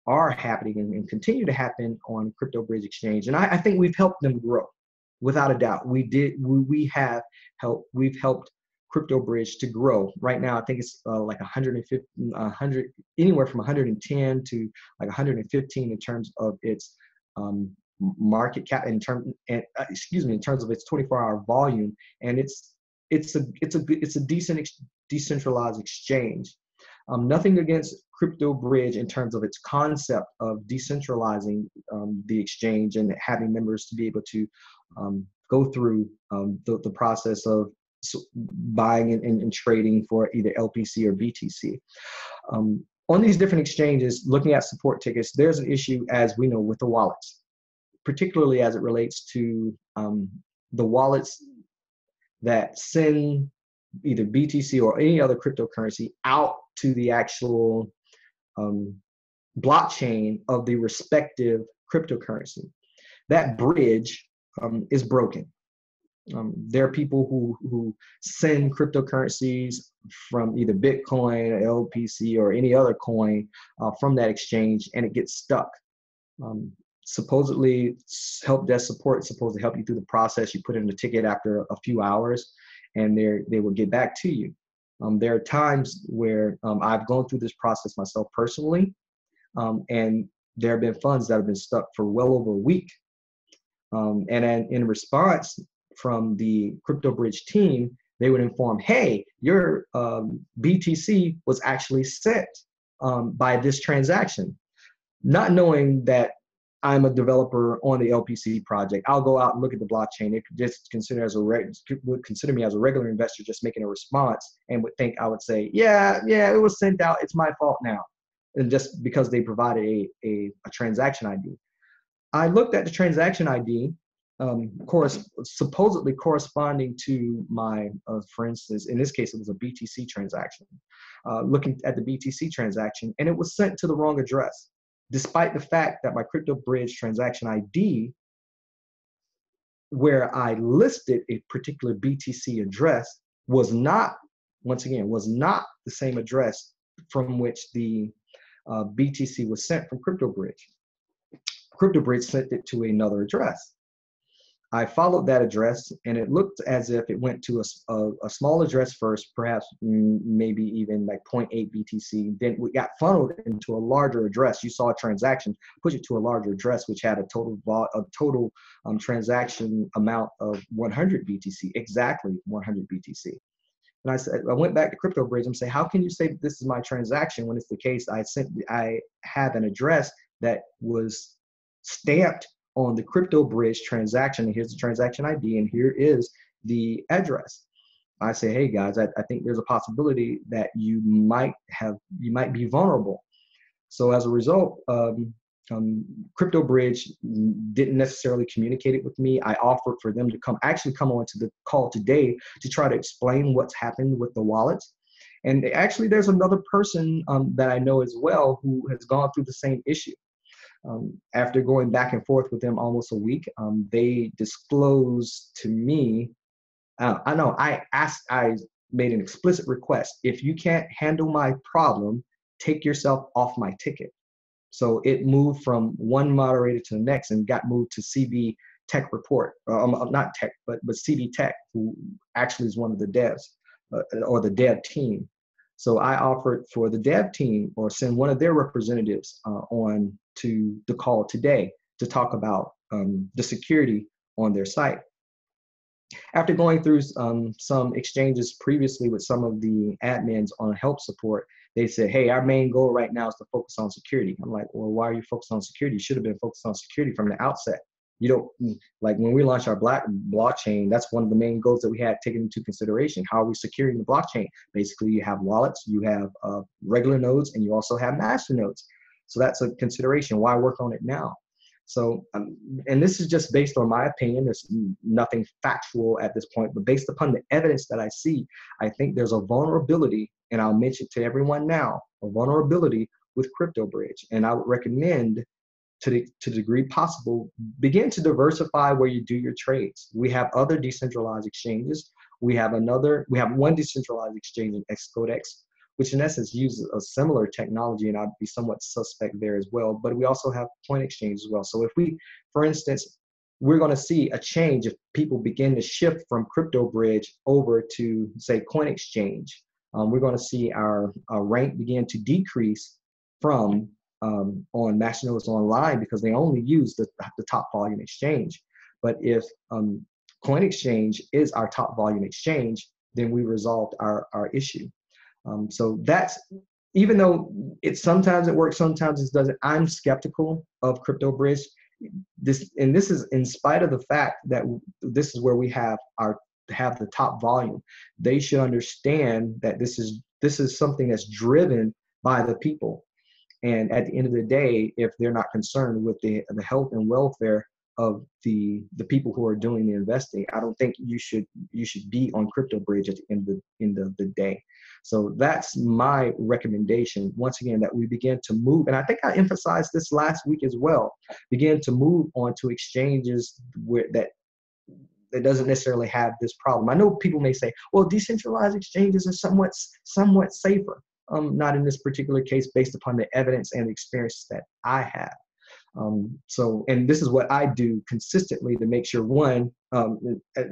are happening and continue to happen on Crypto Bridge Exchange, and I think we've helped them grow, without a doubt. We've helped Crypto Bridge to grow. Right now, I think it's like 100, anywhere from 110 to like 115 in terms of its market cap, in terms of its 24-hour volume, and it's a decent decentralized exchange. Nothing against Crypto Bridge in terms of its concept of decentralizing the exchange and having members to be able to go through the process of buying and trading for either LPC or BTC. On these different exchanges, looking at support tickets, there's an issue, as we know, with the wallets, particularly as it relates to the wallets that send either BTC or any other cryptocurrency out to the actual blockchain of the respective cryptocurrency. That bridge is broken. There are people who send cryptocurrencies from either Bitcoin, LPC, or any other coin from that exchange, and it gets stuck. Supposedly, help desk support is supposed to help you through the process. You put in a ticket after a few hours, and they will get back to you. There are times where I've gone through this process myself personally, and there have been funds that have been stuck for well over a week. And in response from the Crypto Bridge team, they would inform, hey, your BTC was actually sent by this transaction, not knowing that I'm a developer on the LPC project. I'll go out and look at the blockchain. It could just would consider me as a regular investor just making a response, and would think I would say, yeah, it was sent out. It's my fault now. And just because they provided a transaction ID. I looked at the transaction ID, supposedly corresponding to my, for instance, in this case, it was a BTC transaction. Looking at the BTC transaction, and it was sent to the wrong address, despite the fact that my CryptoBridge transaction ID, where I listed a particular BTC address, was not, once again, was not the same address from which the BTC was sent from CryptoBridge. CryptoBridge sent it to another address. I followed that address, and it looked as if it went to a small address first, perhaps maybe even like 0.8 BTC. Then we got funneled into a larger address. You saw a transaction push it to a larger address, which had a total transaction amount of 100 BTC, exactly 100 BTC. And I went back to CryptoBridge and say, how can you say that this is my transaction when it's the case I have an address that was stamped on the CryptoBridge transaction, and here's the transaction ID, and here is the address. I say, hey guys, I think there's a possibility that you might be vulnerable. So as a result, CryptoBridge didn't necessarily communicate it with me. I offered for them to come on to the call today to try to explain what's happened with the wallets. And actually, there's another person that I know as well who has gone through the same issue. After going back and forth with them almost a week, they disclosed to me, I made an explicit request. If you can't handle my problem, take yourself off my ticket. So it moved from one moderator to the next and got moved to CB Tech Report, not Tech, but CB Tech, who actually is one of the devs or the dev team. So I offered for the dev team or send one of their representatives on to the call today to talk about the security on their site. After going through some exchanges previously with some of the admins on help support, they said, hey, our main goal right now is to focus on security. I'm like, well, why are you focused on security? You should have been focused on security from the outset. You don't, like when we launched our blockchain, that's one of the main goals that we had taken into consideration. How are we securing the blockchain? Basically, you have wallets, you have regular nodes, and you also have masternodes. So that's a consideration. Why work on it now? So, and this is just based on my opinion. There's nothing factual at this point, but based upon the evidence that I see, I think there's a vulnerability, and I'll mention to everyone now, a vulnerability with CryptoBridge. And I would recommend, to the degree possible, begin to diversify where you do your trades. We have other decentralized exchanges. We have one decentralized exchange in Xcodex, which in essence uses a similar technology, and I'd be somewhat suspect there as well. But we also have Point Exchange as well. So if we, for instance, we're going to see a change if people begin to shift from CryptoBridge over to, say, Coin Exchange. We're going to see our rank begin to decrease from on Masternode Online, because they only use the top volume exchange. But if Coin Exchange is our top volume exchange, then we resolved our issue. So that's, even though sometimes it works, sometimes it doesn't, I'm skeptical of CryptoBridge. This is in spite of the fact that this is where we have the top volume. They should understand that this is something that's driven by the people. And at the end of the day, if they're not concerned with the health and welfare of the people who are doing the investing, I don't think you should be on CryptoBridge at the end of the day. So that's my recommendation. Once again, that we begin to move, and I think I emphasized this last week as well, begin to move on to exchanges that doesn't necessarily have this problem. I know people may say, well, decentralized exchanges are somewhat safer. Not in this particular case, based upon the evidence and the experience that I have. And this is what I do consistently to make sure, one,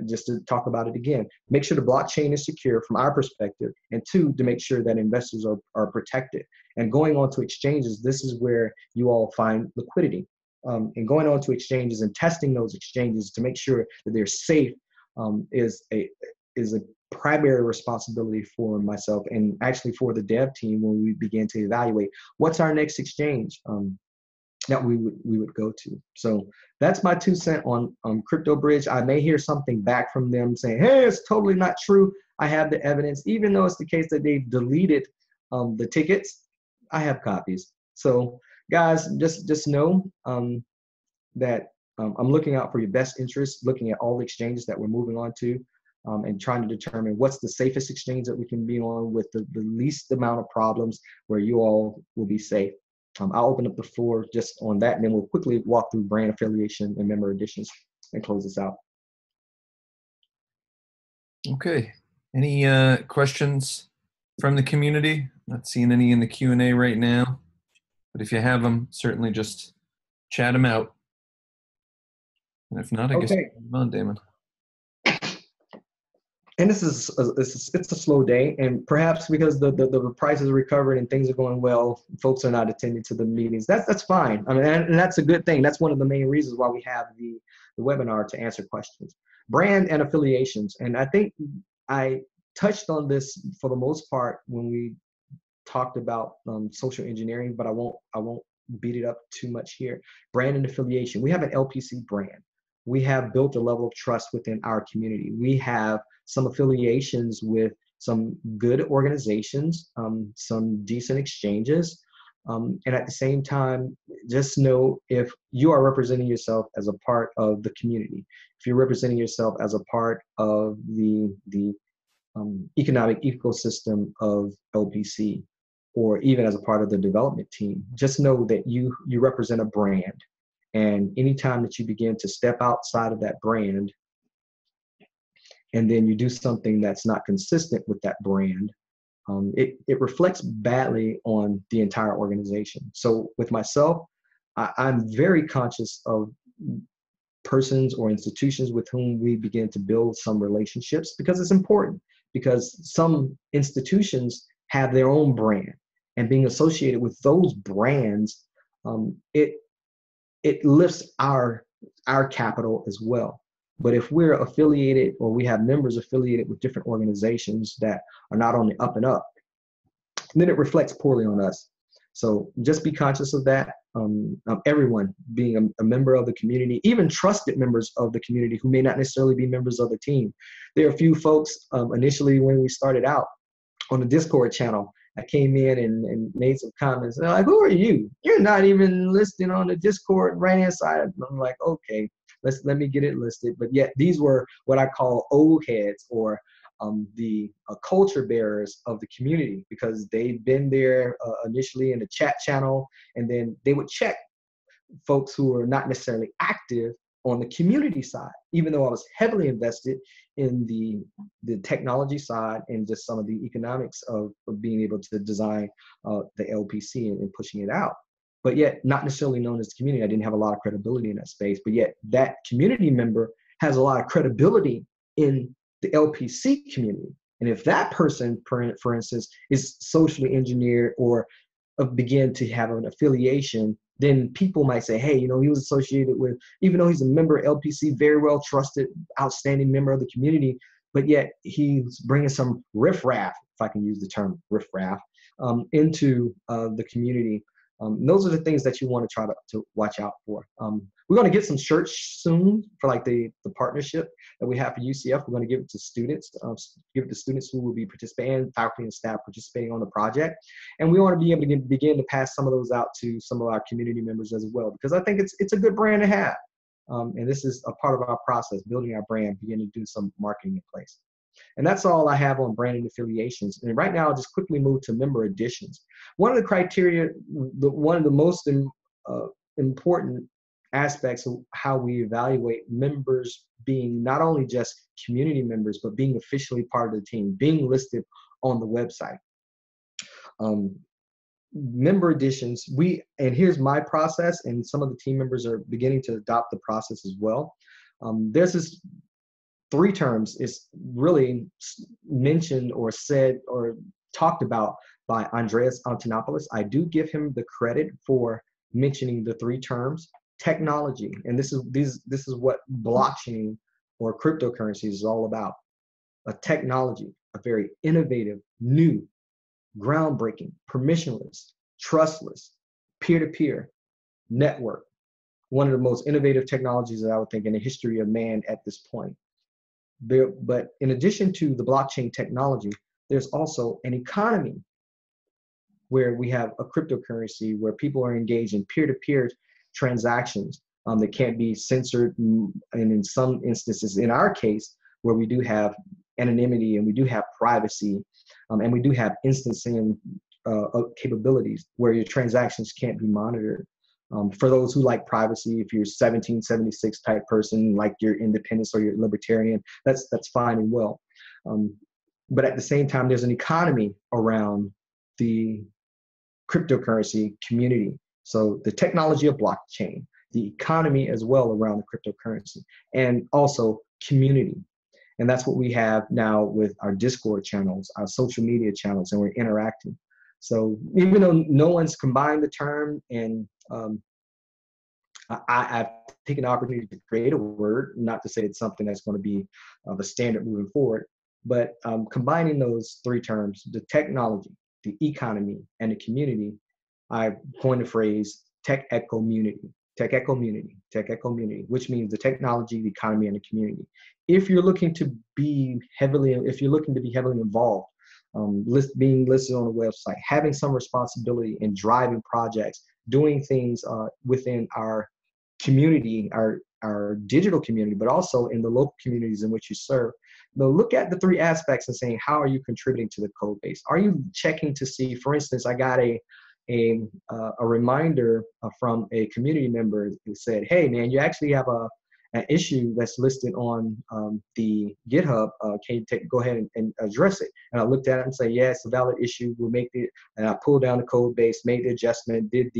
just to talk about it again, make sure the blockchain is secure from our perspective, and two, to make sure that investors are protected. And going on to exchanges, this is where you all find liquidity. And going on to exchanges and testing those exchanges to make sure that they're safe is a primary responsibility for myself, and actually for the dev team when we begin to evaluate what's our next exchange. that we would go to. So that's my 2 cents on Crypto Bridge. I may hear something back from them saying, hey, it's totally not true. I have the evidence, even though it's the case that they've deleted the tickets. I have copies. So guys, just know that I'm looking out for your best interest, looking at all the exchanges that we're moving on to, and trying to determine what's the safest exchange that we can be on with the least amount of problems where you all will be safe. I'll open up the floor just on that, and then we'll quickly walk through brand affiliation and member additions and close this out. Okay. Any questions from the community? Not seeing any in the Q&A right now, but if you have them, certainly just chat them out. And if not, I guess we'll move on, Damon. And this is it's a slow day, and perhaps because the prices are recovered and things are going well, folks are not attending to the meetings. That's fine. I mean, and that's a good thing. That's one of the main reasons why we have the webinar, to answer questions. Brand and affiliations, and I think I touched on this for the most part when we talked about social engineering, but I won't beat it up too much here. Brand and affiliation. We have an LPC brand. We have built a level of trust within our community. We have some affiliations with some good organizations, some decent exchanges. And at the same time, just know if you are representing yourself as a part of the community, if you're representing yourself as a part of the economic ecosystem of LPC, or even as a part of the development team, just know that you represent a brand. And anytime that you begin to step outside of that brand, and then you do something that's not consistent with that brand, it reflects badly on the entire organization. So with myself, I'm very conscious of persons or institutions with whom we begin to build some relationships, because it's important, because some institutions have their own brand, and being associated with those brands, it lifts our capital as well. But if we're affiliated, or we have members affiliated with different organizations that are not on the up and up, then it reflects poorly on us. So just be conscious of that. Everyone being a member of the community, even trusted members of the community who may not necessarily be members of the team. There are a few folks initially when we started out on the Discord channel, I came in and made some comments. They're like, who are you? You're not even listed on the Discord right-hand side. And I'm like, okay, let me get it listed. But yet these were what I call old heads, or the culture bearers of the community, because they've been there initially in the chat channel, and then they would check folks who are not necessarily active on the community side, even though I was heavily invested in the technology side and just some of the economics of being able to design the LPC and pushing it out. But yet not necessarily known as the community. I didn't have a lot of credibility in that space, but yet that community member has a lot of credibility in the LPC community. And if that person, for instance, is socially engineered or begin to have an affiliation, then people might say, hey, he was associated with, even though he's a member of LPC, very well trusted, outstanding member of the community, but yet he's bringing some riffraff, if I can use the term riffraff, into the community. Those are the things that you want to try to watch out for. We're going to get some shirts soon for like the partnership that we have for UCF. We're going to give it to students, who will be participating, faculty and staff participating on the project. And we want to be able to begin to pass some of those out to some of our community members as well, because I think it's a good brand to have. And this is a part of our process, building our brand, beginning to do some marketing in place. And that's all I have on branding affiliations. And right now, I'll just quickly move to member additions. One of the criteria, one of the most important aspects of how we evaluate members being not only just community members, but being officially part of the team, being listed on the website. Member additions, and here's my process, and some of the team members are beginning to adopt the process as well. There's this 3 terms is really mentioned or said or talked about by Andreas Antonopoulos. I do give him the credit for mentioning the 3 terms. Technology, and this is what blockchain or cryptocurrencies is all about. A technology, a very innovative, new, groundbreaking, permissionless, trustless, peer-to-peer, network, one of the most innovative technologies that I would think in the history of man at this point. But in addition to the blockchain technology, there's also an economy where we have a cryptocurrency where people are engaged in peer-to-peer transactions that can't be censored. And in some instances, in our case, where we do have anonymity and we do have privacy and we do have instancing capabilities where your transactions can't be monitored. For those who like privacy, if you're 1776 type person, like your independence or your libertarian, that's fine and well. But at the same time, there's an economy around the cryptocurrency community. So the technology of blockchain, the economy as well around the cryptocurrency, and also community. And that's what we have now with our Discord channels, our social media channels, and we're interacting. So even though no one's combined the term, and I've taken the opportunity to create a word, not to say it's something that's going to be the standard moving forward, but combining those three terms, the technology, the economy, and the community, I coined the phrase tech eco-community, tech eco-community, tech eco-community, which means the technology, the economy, and the community. If you're looking to be heavily involved, being listed on a website, having some responsibility in driving projects, doing things within our community, our digital community, but also in the local communities in which you serve. Now look at the three aspects and saying, how are you contributing to the code base? Are you checking to see, for instance, I got a reminder from a community member who said, hey man, you actually have an issue that's listed on the GitHub. Can you go ahead and address it? And I looked at it and say, yeah, it's a valid issue. We'll make it. And I pulled down the code base, made the adjustment, did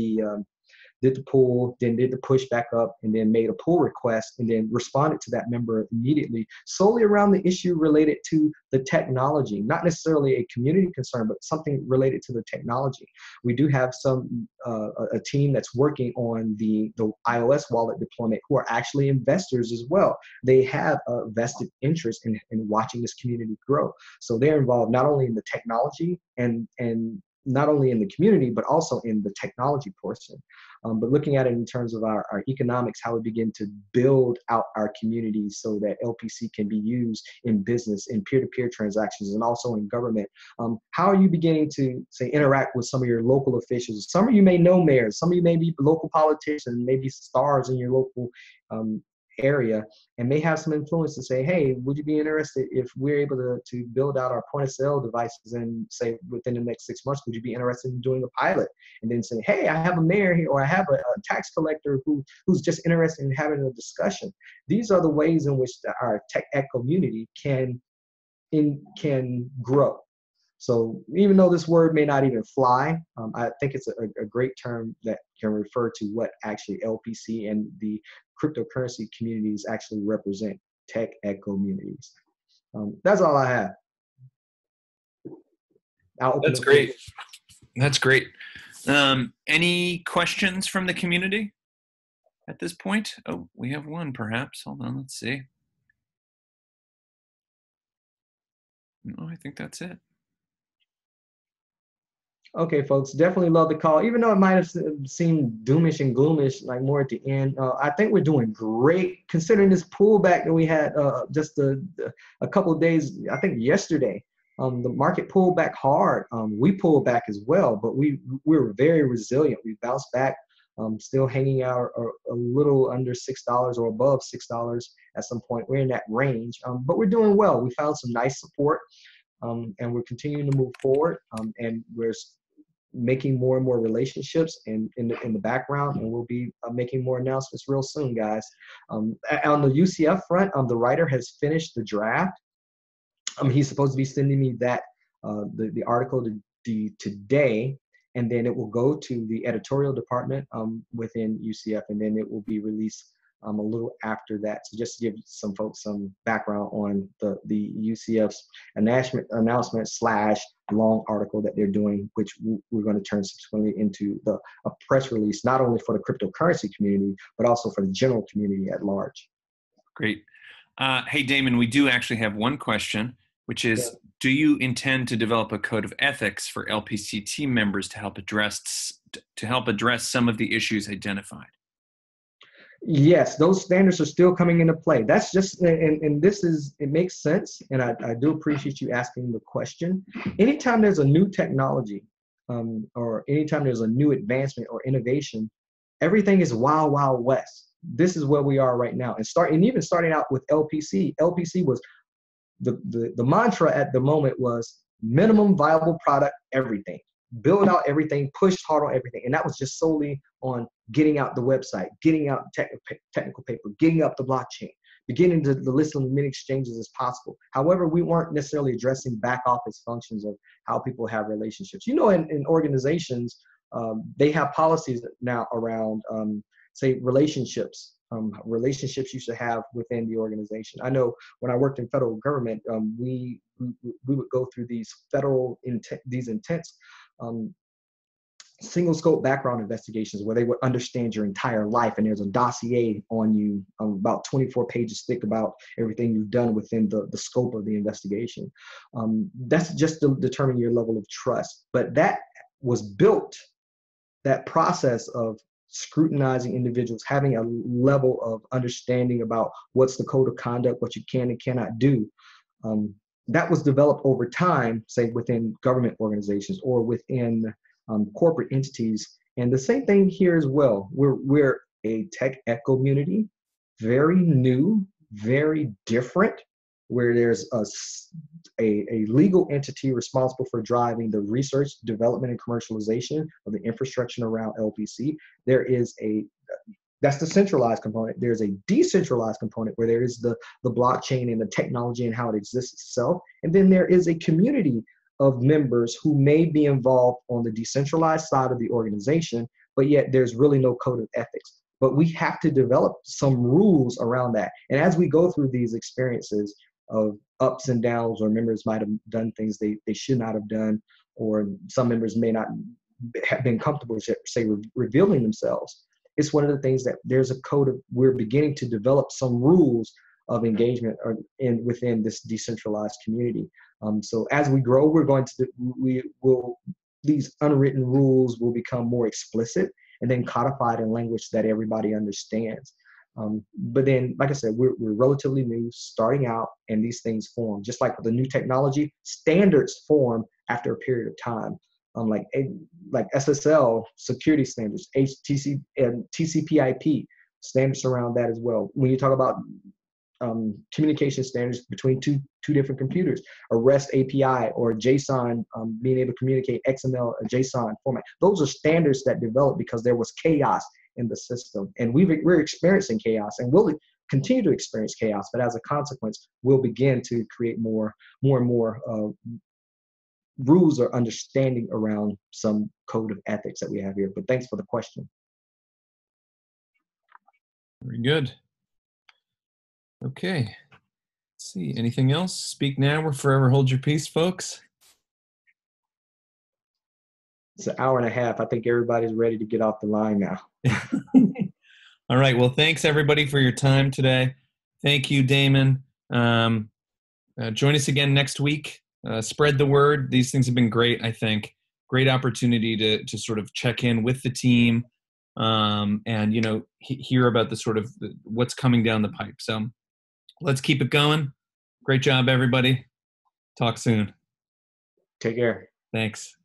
the pull, then did the push back up, and then made a pull request, and then responded to that member immediately, solely around the issue related to the technology, not necessarily a community concern, but something related to the technology. We do have a team that's working on the iOS wallet deployment who are actually investors as well. They have a vested interest in watching this community grow. So they're involved not only in the technology and not only in the community, but also in the technology portion. But looking at it in terms of our economics, how we begin to build out our communities so that LPC can be used in business, in peer-to-peer transactions, and also in government. How are you beginning to, say, interact with some of your local officials? Some of you may know mayors, some of you may be local politicians, maybe stars in your local area, and may have some influence to say, hey, would you be interested if we're able to build out our point of sale devices and say within the next 6 months, would you be interested in doing a pilot? And then say, hey, I have a mayor here, or I have a tax collector who's just interested in having a discussion. These are the ways in which our tech community can grow. So even though this word may not even fly, I think it's a great term that can refer to what actually LPC and the cryptocurrency communities actually represent, tech communities. That's all I have. That's great. That's great. Any questions from the community at this point? Oh, we have one perhaps. Hold on, let's see. No, I think that's it. Okay, folks, definitely love the call. Even though it might have seemed doomish and gloomish, like more at the end, I think we're doing great considering this pullback that we had just a couple of days, I think yesterday. The market pulled back hard. We pulled back as well, but we were very resilient. We bounced back, still hanging out a little under $6 or above $6 at some point. We're in that range, but we're doing well. We found some nice support, and we're continuing to move forward, and we're making more and more relationships in the background, and we'll be making more announcements real soon, guys. On the UCF front, the writer has finished the draft. He's supposed to be sending me that the article today, and then it will go to the editorial department within UCF, and then it will be released a little after that. So just to give some folks some background on the UCF's announcement / long article that they're doing, which we're going to turn subsequently into a press release, not only for the cryptocurrency community, but also for the general community at large. Great. Hey, Damon, we do actually have one question, which is, do you intend to develop a code of ethics for LPC team members to help address to help address some of the issues identified? Yes, those standards are still coming into play. That's just, and this is, it makes sense. And I do appreciate you asking the question. Anytime there's a new technology, or anytime there's a new advancement or innovation, everything is wild, wild west. This is where we are right now. And even starting out with LPC. LPC was the mantra at the moment was minimum viable product, everything. Build out everything, push hard on everything. And that was just solely on getting out the website, getting out technical paper, getting up the blockchain, beginning to list as many exchanges as possible. However, we weren't necessarily addressing back office functions of how people have relationships. You know, in organizations, they have policies now around, say, relationships. Relationships you should have within the organization. I know when I worked in federal government, we would go through these intense single scope background investigations where they would understand your entire life, and there's a dossier on you, about 24 pages thick, about everything you've done within the scope of the investigation. That's just to determine your level of trust. But that was built, that process of scrutinizing individuals, having a level of understanding about what's the code of conduct, what you can and cannot do. That was developed over time, say within government organizations or within corporate entities. And the same thing here as well. We're a tech eco community, very new, very different, where there's a legal entity responsible for driving the research, development, and commercialization of the infrastructure around LPC. There is that's the centralized component. There's a decentralized component where there is the blockchain and the technology and how it exists itself. And then there is a community of members who may be involved on the decentralized side of the organization, but yet there's really no code of ethics. But we have to develop some rules around that. And as we go through these experiences of ups and downs, or members might have done things they should not have done, or some members may not have been comfortable, say, revealing themselves, it's one of the things that there's a code of, we're beginning to develop some rules of engagement within this decentralized community. So as we grow, these unwritten rules will become more explicit and then codified in language that everybody understands. But then, like I said, we're relatively new, starting out, and these things form. Just like with the new technology, standards form after a period of time. Like SSL security standards, HTC and TCP/IP standards around that as well. When you talk about communication standards between two different computers, a REST API or JSON, being able to communicate XML or JSON format, those are standards that developed because there was chaos in the system, and we're experiencing chaos, and we'll continue to experience chaos. But as a consequence, we'll begin to create more and more rules or understanding around some code of ethics that we have here. But thanks for the question. Very good. Okay. Let's see. Anything else? Speak now or forever hold your peace, folks. It's an hour and a half. I think everybody's ready to get off the line now. All right. Well, thanks everybody for your time today. Thank you, Damon. Join us again next week. Spread the word. These things have been great, I think. Great opportunity to sort of check in with the team, and, you know, hear about the sort of what's coming down the pipe. So let's keep it going. Great job, everybody. Talk soon. Take care. Thanks.